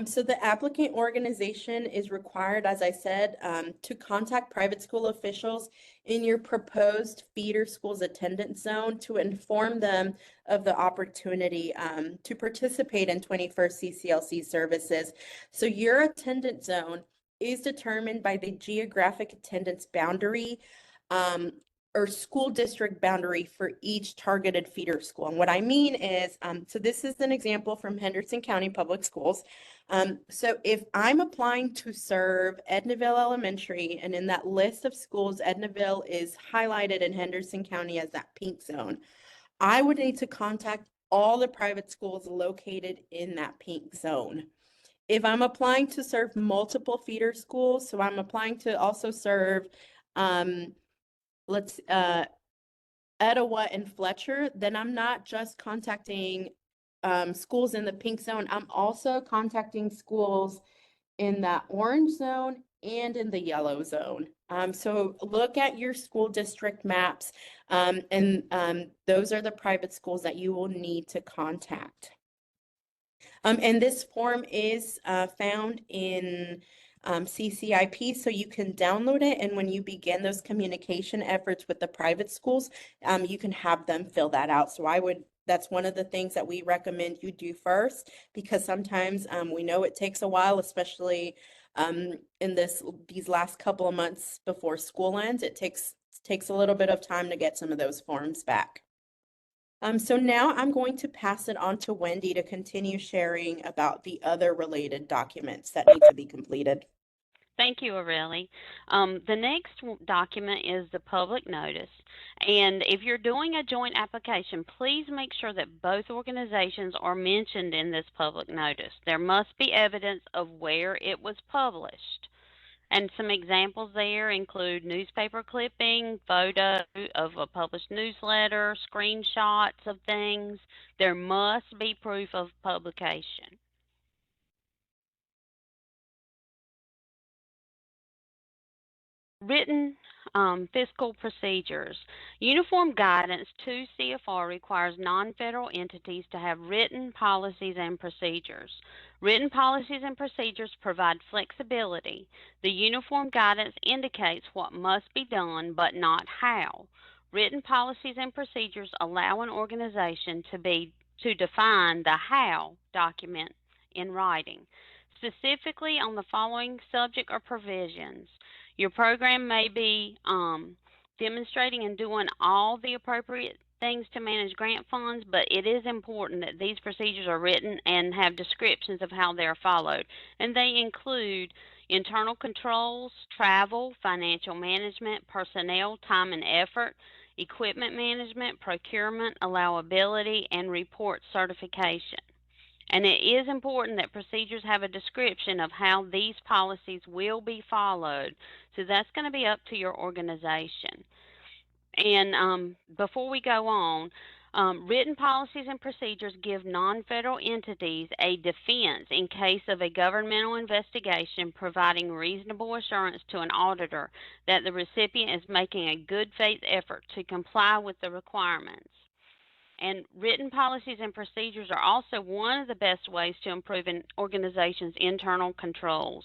So the applicant organization is required, as I said, to contact private school officials in your proposed feeder schools attendance zone to inform them of the opportunity to participate in 21st CCLC services. So your attendance zone is determined by the geographic attendance boundary or school district boundary for each targeted feeder school. And what I mean is, so this is an example from Henderson County Public Schools. So if I'm applying to serve Ednaville Elementary, and in that list of schools, Ednaville is highlighted in Henderson County as that pink zone, I would need to contact all the private schools located in that pink zone. If I'm applying to serve multiple feeder schools, so I'm applying to also serve Etowah and Fletcher, then I'm not just contacting schools in the pink zone. I'm also contacting schools in that orange zone and in the yellow zone. So look at your school district maps, and those are the private schools that you will need to contact. And this form is found in CCIP, so you can download it, and when you begin those communication efforts with the private schools, you can have them fill that out. So I would That's one of the things that we recommend you do first, because sometimes we know it takes a while, especially in these last couple of months before school ends. It takes a little bit of time to get some of those forms back. So now I'm going to pass it on to Wendy to continue sharing about the other related documents that need to be completed. Thank you, Aurelie. The next document is the public notice. And if you're doing a joint application, please make sure that both organizations are mentioned in this public notice. There must be evidence of where it was published. And some examples there include newspaper clipping, photo of a published newsletter, screenshots of things. There must be proof of publication. Written fiscal procedures. Uniform guidance 2 CFR requires non-federal entities to have written policies and procedures. Written policies and procedures provide flexibility. The uniform guidance indicates what must be done, but not how. Written policies and procedures allow an organization to define the how document in writing, specifically on the following subject or provisions. Your program may be demonstrating and doing all the appropriate things to manage grant funds, but it is important that these procedures are written and have descriptions of how they are followed. And they include internal controls, travel, financial management, personnel, time and effort, equipment management, procurement, allowability, and report certification. And it is important that procedures have a description of how these policies will be followed. So that's going to be up to your organization. And before we go on, written policies and procedures give non-federal entities a defense in case of a governmental investigation, providing reasonable assurance to an auditor that the recipient is making a good faith effort to comply with the requirements. And written policies and procedures are also one of the best ways to improve an organization's internal controls,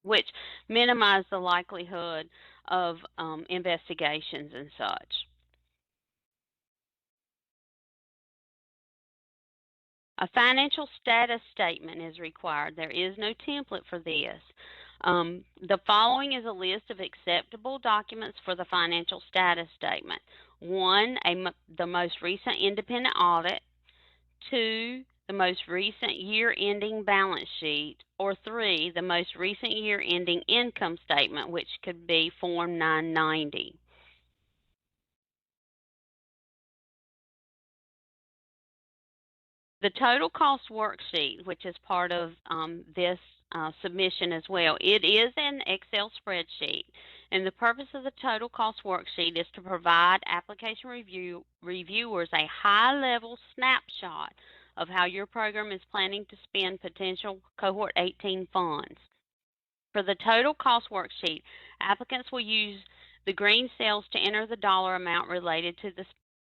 which minimize the likelihood of investigations and such. A financial status statement is required. There is no template for this. The following is a list of acceptable documents for the financial status statement. 1, the most recent independent audit. 2, the most recent year-ending balance sheet. Or 3, the most recent year-ending income statement, which could be Form 990. The total cost worksheet, which is part of this submission as well, it is an Excel spreadsheet. And the purpose of the total cost worksheet is to provide application reviewers a high-level snapshot of how your program is planning to spend potential Cohort 18 funds. For the total cost worksheet, applicants will use the green cells to enter the dollar amount related to the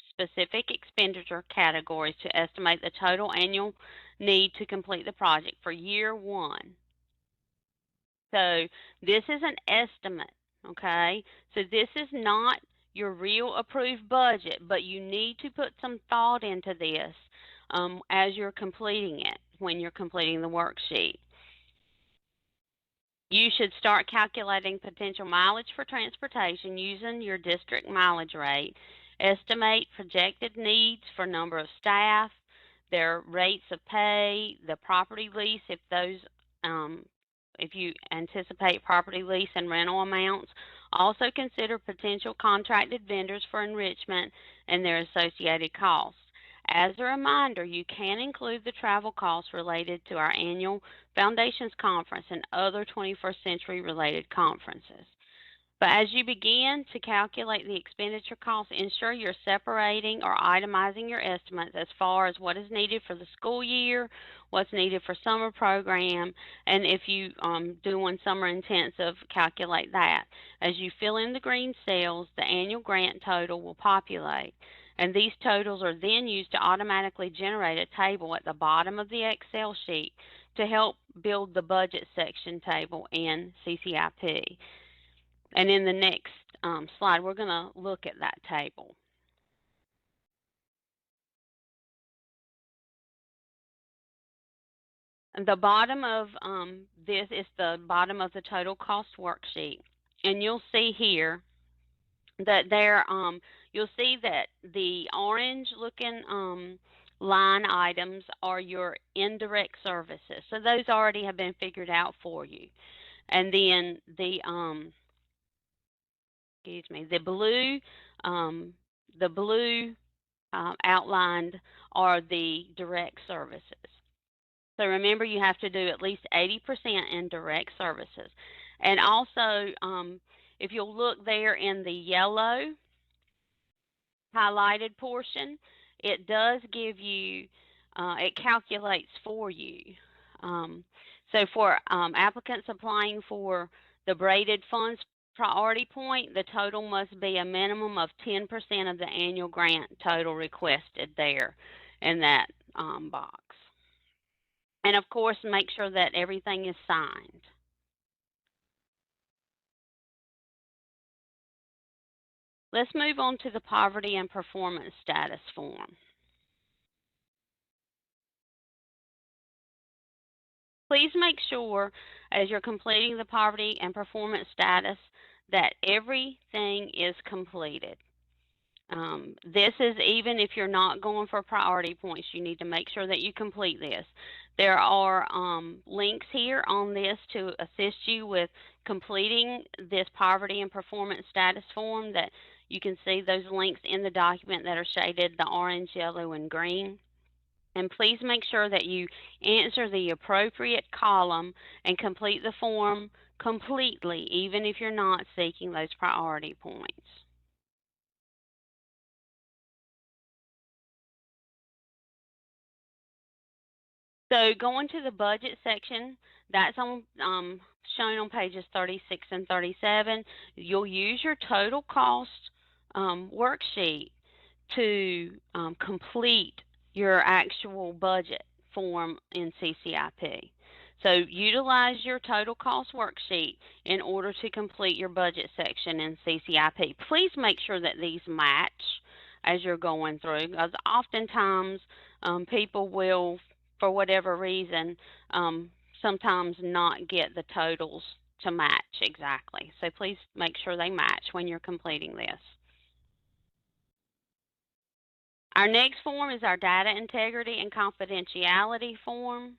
specific expenditure categories to estimate the total annual need to complete the project for year 1. So this is an estimate, okay? So this is not your real approved budget, but you need to put some thought into this as you're completing it, when you're completing the worksheet. You should start calculating potential mileage for transportation using your district mileage rate. Estimate projected needs for number of staff, their rates of pay, the property lease if you anticipate property lease and rental amounts. Also consider potential contracted vendors for enrichment and their associated costs. As a reminder, you can include the travel costs related to our annual Foundations Conference and other 21st Century related conferences. But as you begin to calculate the expenditure costs, ensure you're separating or itemizing your estimates as far as what is needed for the school year, what's needed for summer program, and if you do one summer intensive, calculate that. As you fill in the green cells, the annual grant total will populate. And these totals are then used to automatically generate a table at the bottom of the Excel sheet to help build the budget section table in CCIP. And in the next slide, we're going to look at that table. The bottom of this is the bottom of the total cost worksheet, and you'll see here that you'll see that the orange looking line items are your indirect services. So those already have been figured out for you. And then the blue outlined are the direct services. So remember, you have to do at least 80% in direct services. And also, if you'll look there in the yellow highlighted portion, it does give you, it calculates for you. So for applicants applying for the braided funds priority point, the total must be a minimum of 10% of the annual grant total requested there in that box. And of course, make sure that everything is signed. Let's move on to the poverty and performance status form. Please make sure as you're completing the poverty and performance status that everything is completed. This is even if you're not going for priority points, you need to make sure that you complete this. There are links here on this to assist you with completing this poverty and performance status form. That you can see those links in the document that are shaded the orange, yellow, and green. And please make sure that you answer the appropriate column and complete the form completely, even if you're not seeking those priority points. So going to the budget section, that's on shown on pages 36 and 37. You'll use your total cost worksheet to complete your actual budget form in CCIP. So utilize your total cost worksheet in order to complete your budget section in CCIP. Please make sure that these match as you're going through, because oftentimes people will, for whatever reason, sometimes not get the totals to match exactly. So please make sure they match when you're completing this. Our next form is our data integrity and confidentiality form.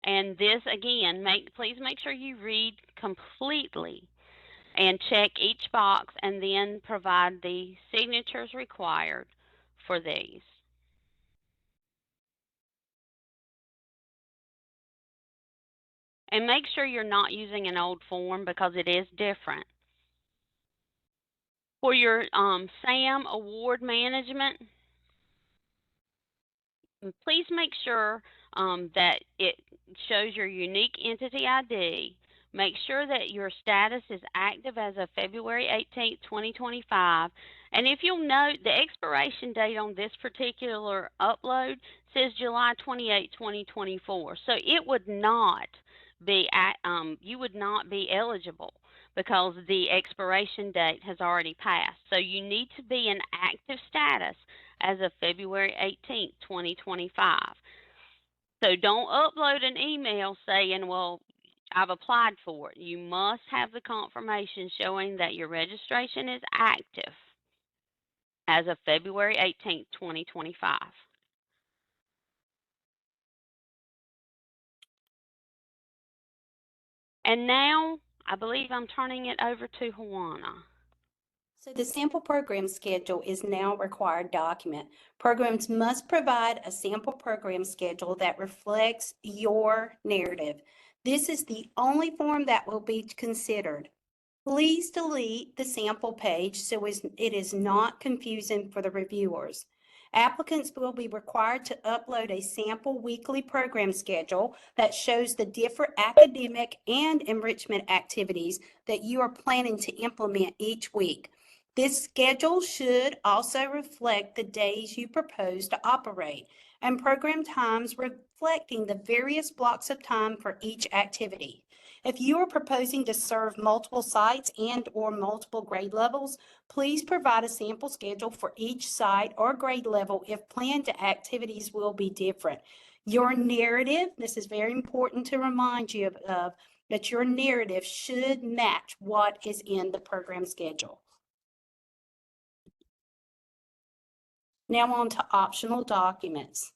And this, again, please make sure you read completely and check each box and then provide the signatures required for these. And make sure you're not using an old form because it is different. For your SAM award management, please make sure that it shows your unique entity ID. Make sure that your status is active as of February 18th, 2025. And if you'll note, the expiration date on this particular upload says July 28, 2024. So it would not be, you would not be eligible because the expiration date has already passed. So you need to be in active status as of February 18th, 2025. So don't upload an email saying, well, I've applied for it. You must have the confirmation showing that your registration is active as of February 18th, 2025. And now, I believe I'm turning it over to Juana. So the sample program schedule is now a required document. Programs must provide a sample program schedule that reflects your narrative. This is the only form that will be considered. Please delete the sample page so it is not confusing for the reviewers. Applicants will be required to upload a sample weekly program schedule that shows the different academic and enrichment activities that you are planning to implement each week. This schedule should also reflect the days you propose to operate and program times reflecting the various blocks of time for each activity. If you are proposing to serve multiple sites and/or multiple grade levels, please provide a sample schedule for each site or grade level if planned activities will be different. Your narrative, this is very important to remind you of that your narrative should match what is in the program schedule. Now on to optional documents.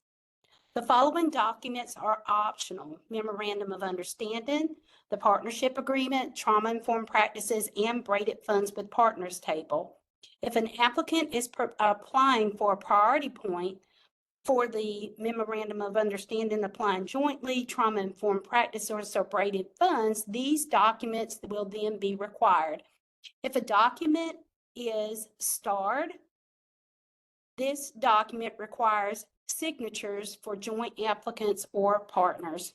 The following documents are optional: Memorandum of Understanding, the Partnership Agreement, Trauma-Informed Practices, and Braided Funds with Partners table. If an applicant is applying for a priority point for the Memorandum of Understanding applying jointly, Trauma-Informed Practices, or Braided Funds, these documents will then be required. If a document is starred, this document requires signatures for joint applicants or partners.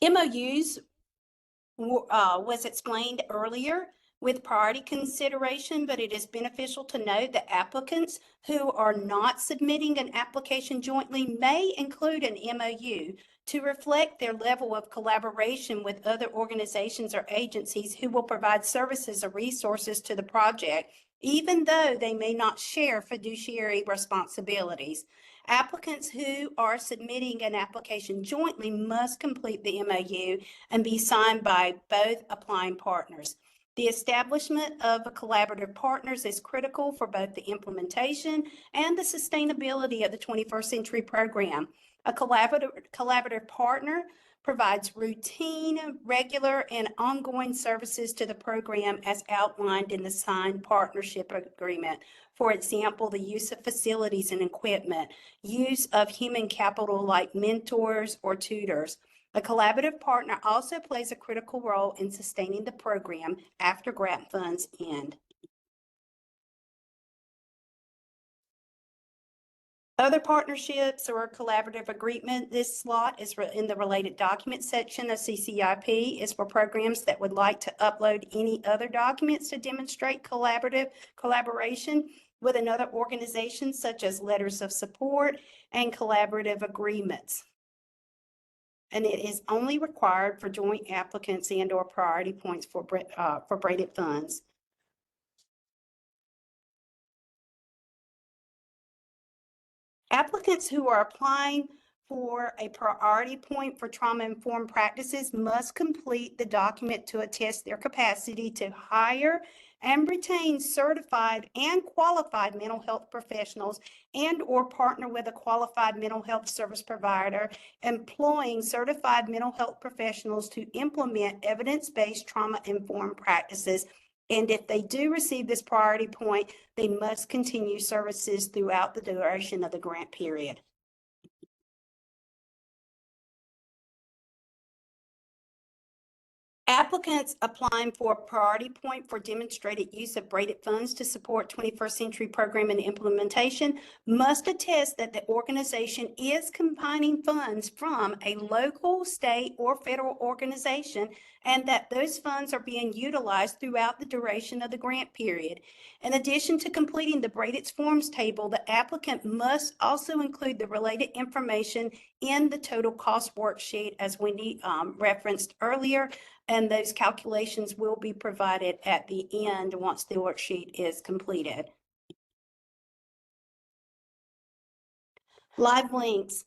MOUs was explained earlier with priority consideration, but it is beneficial to note that applicants who are not submitting an application jointly may include an MOU to reflect their level of collaboration with other organizations or agencies who will provide services or resources to the project, even though they may not share fiduciary responsibilities. Applicants who are submitting an application jointly must complete the MOU and be signed by both applying partners. The establishment of collaborative partners is critical for both the implementation and the sustainability of the 21st Century Program. A collaborative partner provides routine, regular, and ongoing services to the program as outlined in the signed partnership agreement. For example, the use of facilities and equipment, use of human capital like mentors or tutors. A collaborative partner also plays a critical role in sustaining the program after grant funds end. Other partnerships or collaborative agreement, this slot is in the related document section of CCIP, is for programs that would like to upload any other documents to demonstrate collaboration with another organization, such as letters of support and collaborative agreements. And it is only required for joint applicants and/or priority points for braided funds. Applicants who are applying for a priority point for trauma-informed practices must complete the document to attest their capacity to hire and retain certified and qualified mental health professionals and/or partner with a qualified mental health service provider employing certified mental health professionals to implement evidence-based trauma-informed practices. And if they do receive this priority point, they must continue services throughout the duration of the grant period. Applicants applying for a priority point for demonstrated use of braided funds to support 21st Century Program and implementation must attest that the organization is combining funds from a local, state, or federal organization and that those funds are being utilized throughout the duration of the grant period. In addition to completing the braided forms table, the applicant must also include the related information in the total cost worksheet, as Wendy referenced earlier, and those calculations will be provided at the end once the worksheet is completed. Live links.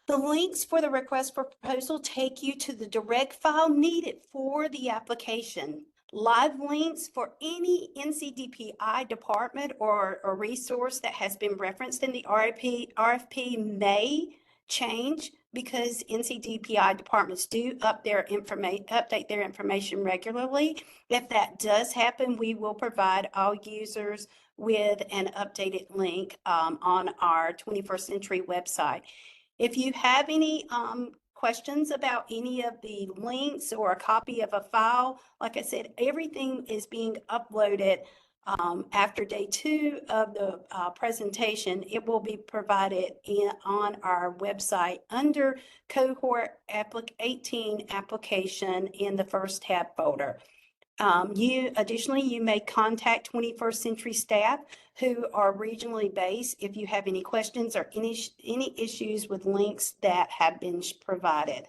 The links for the request for proposal take you to the direct file needed for the application. Live links for any NCDPI department or resource that has been referenced in the RFP may change because NCDPI departments do update their information regularly. If that does happen, we will provide all users with an updated link on our 21st Century website. If you have any questions about any of the links or a copy of a file, like I said, everything is being uploaded after day 2 of the presentation. It will be provided on our website under Cohort 18 application in the first tab folder. Additionally, you may contact 21st Century staff who are regionally based if you have any questions or any issues with links that have been provided.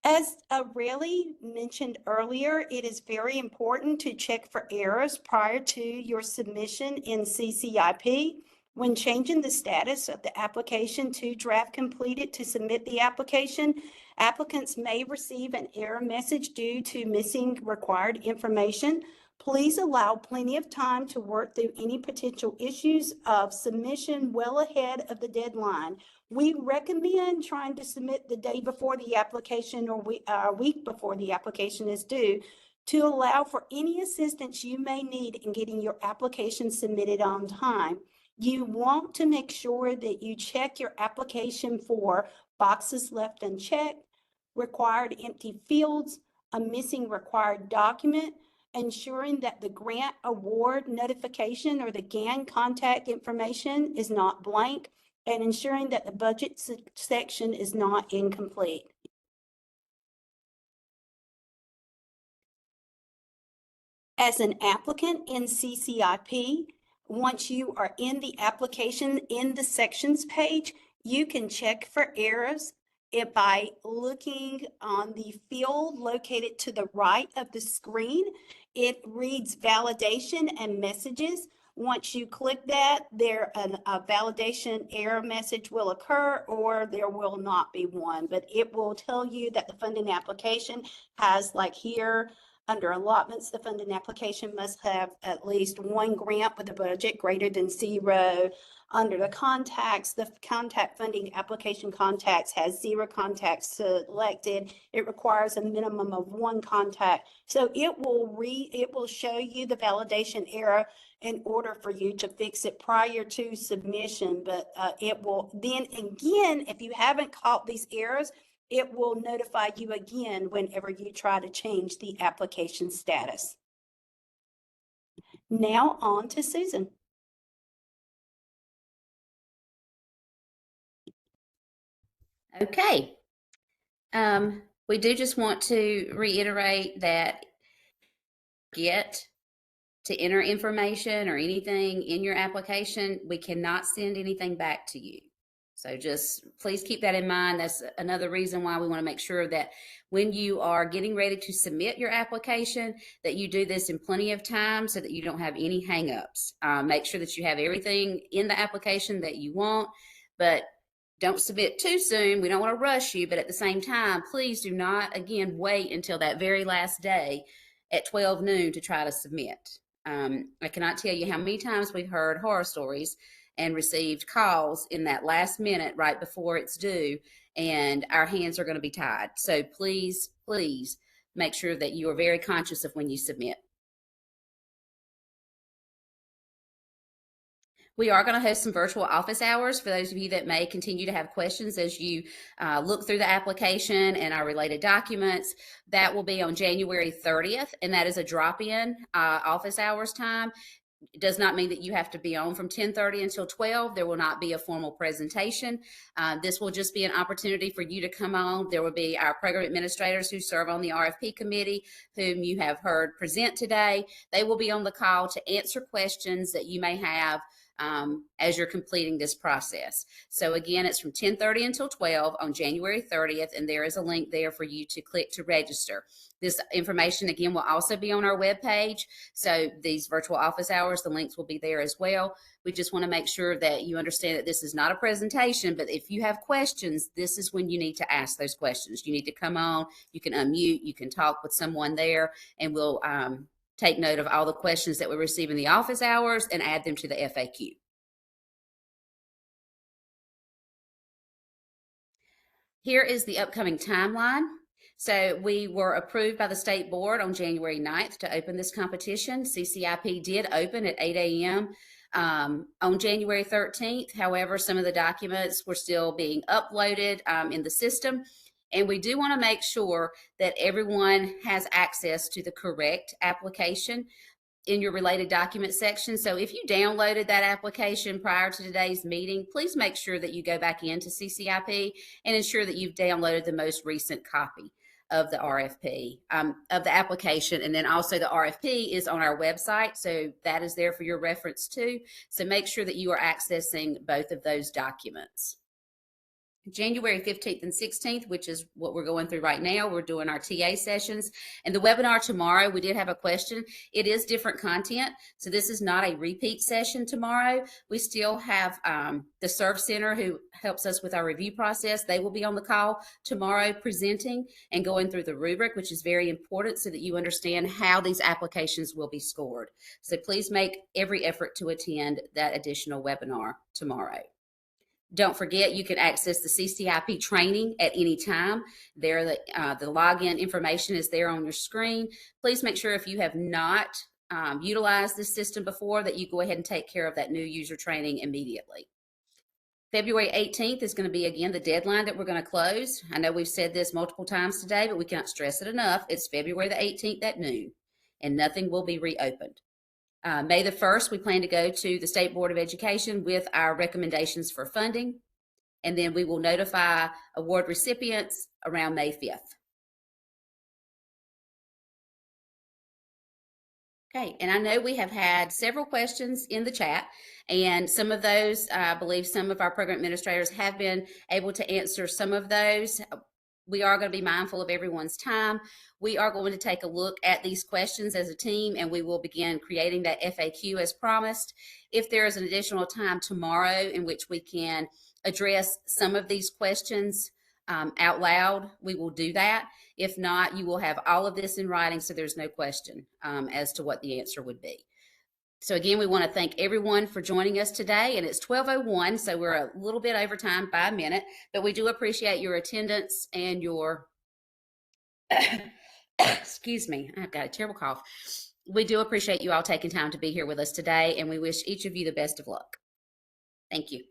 As Rayleigh mentioned earlier, it is very important to check for errors prior to your submission in CCIP. When changing the status of the application to draft completed to submit the application, applicants may receive an error message due to missing required information. Please allow plenty of time to work through any potential issues of submission well ahead of the deadline. We recommend trying to submit the day before the application or a week before the application is due to allow for any assistance you may need in getting your application submitted on time. You want to make sure that you check your application for boxes left unchecked, required empty fields, a missing required document, ensuring that the grant award notification or the GAN contact information is not blank, and ensuring that the budget section is not incomplete. As an applicant in CCIP, once you are in the application in the sections page, you can check for errors by looking on the field located to the right of the screen. It reads validation and messages. Once you click that, a validation error message will occur, or there will not be one, but it will tell you that the funding application has, like here, under allotments, the funding application must have at least one grant with a budget greater than 0. Under the contacts, the contact funding application contacts has 0 contacts selected. It requires a minimum of 1 contact. So it will show you the validation error in order for you to fix it prior to submission. But it will then again, if you haven't caught these errors, it will notify you again whenever you try to change the application status. Now on to Susan. Okay. We do just want to reiterate that get to enter information or anything in your application, we cannot send anything back to you. So just please keep that in mind. That's another reason why we want to make sure that when you are getting ready to submit your application, that you do this in plenty of time so that you don't have any hangups. Make sure that you have everything in the application that you want, but don't submit too soon. We don't want to rush you, but at the same time, please do not, again, wait until that very last day at 12 noon to try to submit. I cannot tell you how many times we've heard horror stories and received calls in that last minute right before it's due, and our hands are going to be tied. So please, please make sure that you are very conscious of when you submit. We are going to host some virtual office hours for those of you that may continue to have questions as you look through the application and our related documents. That will be on January 30th, and that is a drop-in office hours time. It does not mean that you have to be on from 10:30 until 12. There will not be a formal presentation. This will just be an opportunity for you to come on. There will be our program administrators who serve on the RFP committee, whom you have heard present today. They will be on the call to answer questions that you may have as you're completing this process. So again, it's from 10:30 until 12 on January 30th, and there is a link there for you to click to register. This information, again, will also be on our webpage. So these virtual office hours, the links will be there as well. We just want to make sure that you understand that this is not a presentation, but if you have questions, this is when you need to ask those questions. You need to come on, you can unmute, you can talk with someone there, and we'll take note of all the questions that we receive in the office hours and add them to the FAQ. Here is the upcoming timeline. So we were approved by the state board on January 9th to open this competition. CCIP did open at 8 a.m. On January 13th. However, some of the documents were still being uploaded in the system. And we do want to make sure that everyone has access to the correct application in your related document section. So if you downloaded that application prior to today's meeting, please make sure that you go back into CCIP and ensure that you've downloaded the most recent copy of the RFP, of the application. And then also the RFP is on our website. So that is there for your reference too. So make sure that you are accessing both of those documents. January 15th and 16th, which is what we're going through right now. We're doing our TA sessions. And the webinar tomorrow, we did have a question. It is different content. So this is not a repeat session tomorrow. We still have the Serve Center who helps us with our review process. They will be on the call tomorrow presenting and going through the rubric, which is very important so that you understand how these applications will be scored. So please make every effort to attend that additional webinar tomorrow. Don't forget, you can access the CCIP training at any time. There, the login information is there on your screen. Please make sure if you have not utilized this system before that you go ahead and take care of that new user training immediately. February 18th is going to be, again, the deadline that we're going to close. I know we've said this multiple times today, but we can't stress it enough. It's February the 18th at noon, and nothing will be reopened. May the 1st, we plan to go to the State Board of Education with our recommendations for funding, and then we will notify award recipients around May 5th. Okay, and I know we have had several questions in the chat, and some of those, I believe some of our program administrators have been able to answer some of those. We are going to be mindful of everyone's time. We are going to take a look at these questions as a team, and we will begin creating that FAQ as promised. If there is an additional time tomorrow in which we can address some of these questions out loud, we will do that. If not, you will have all of this in writing, so there's no question as to what the answer would be. So again, we want to thank everyone for joining us today, and it's 12:01, so we're a little bit over time by a minute, but we do appreciate your attendance and your, excuse me, I've got a terrible cough. We do appreciate you all taking time to be here with us today, and we wish each of you the best of luck. Thank you.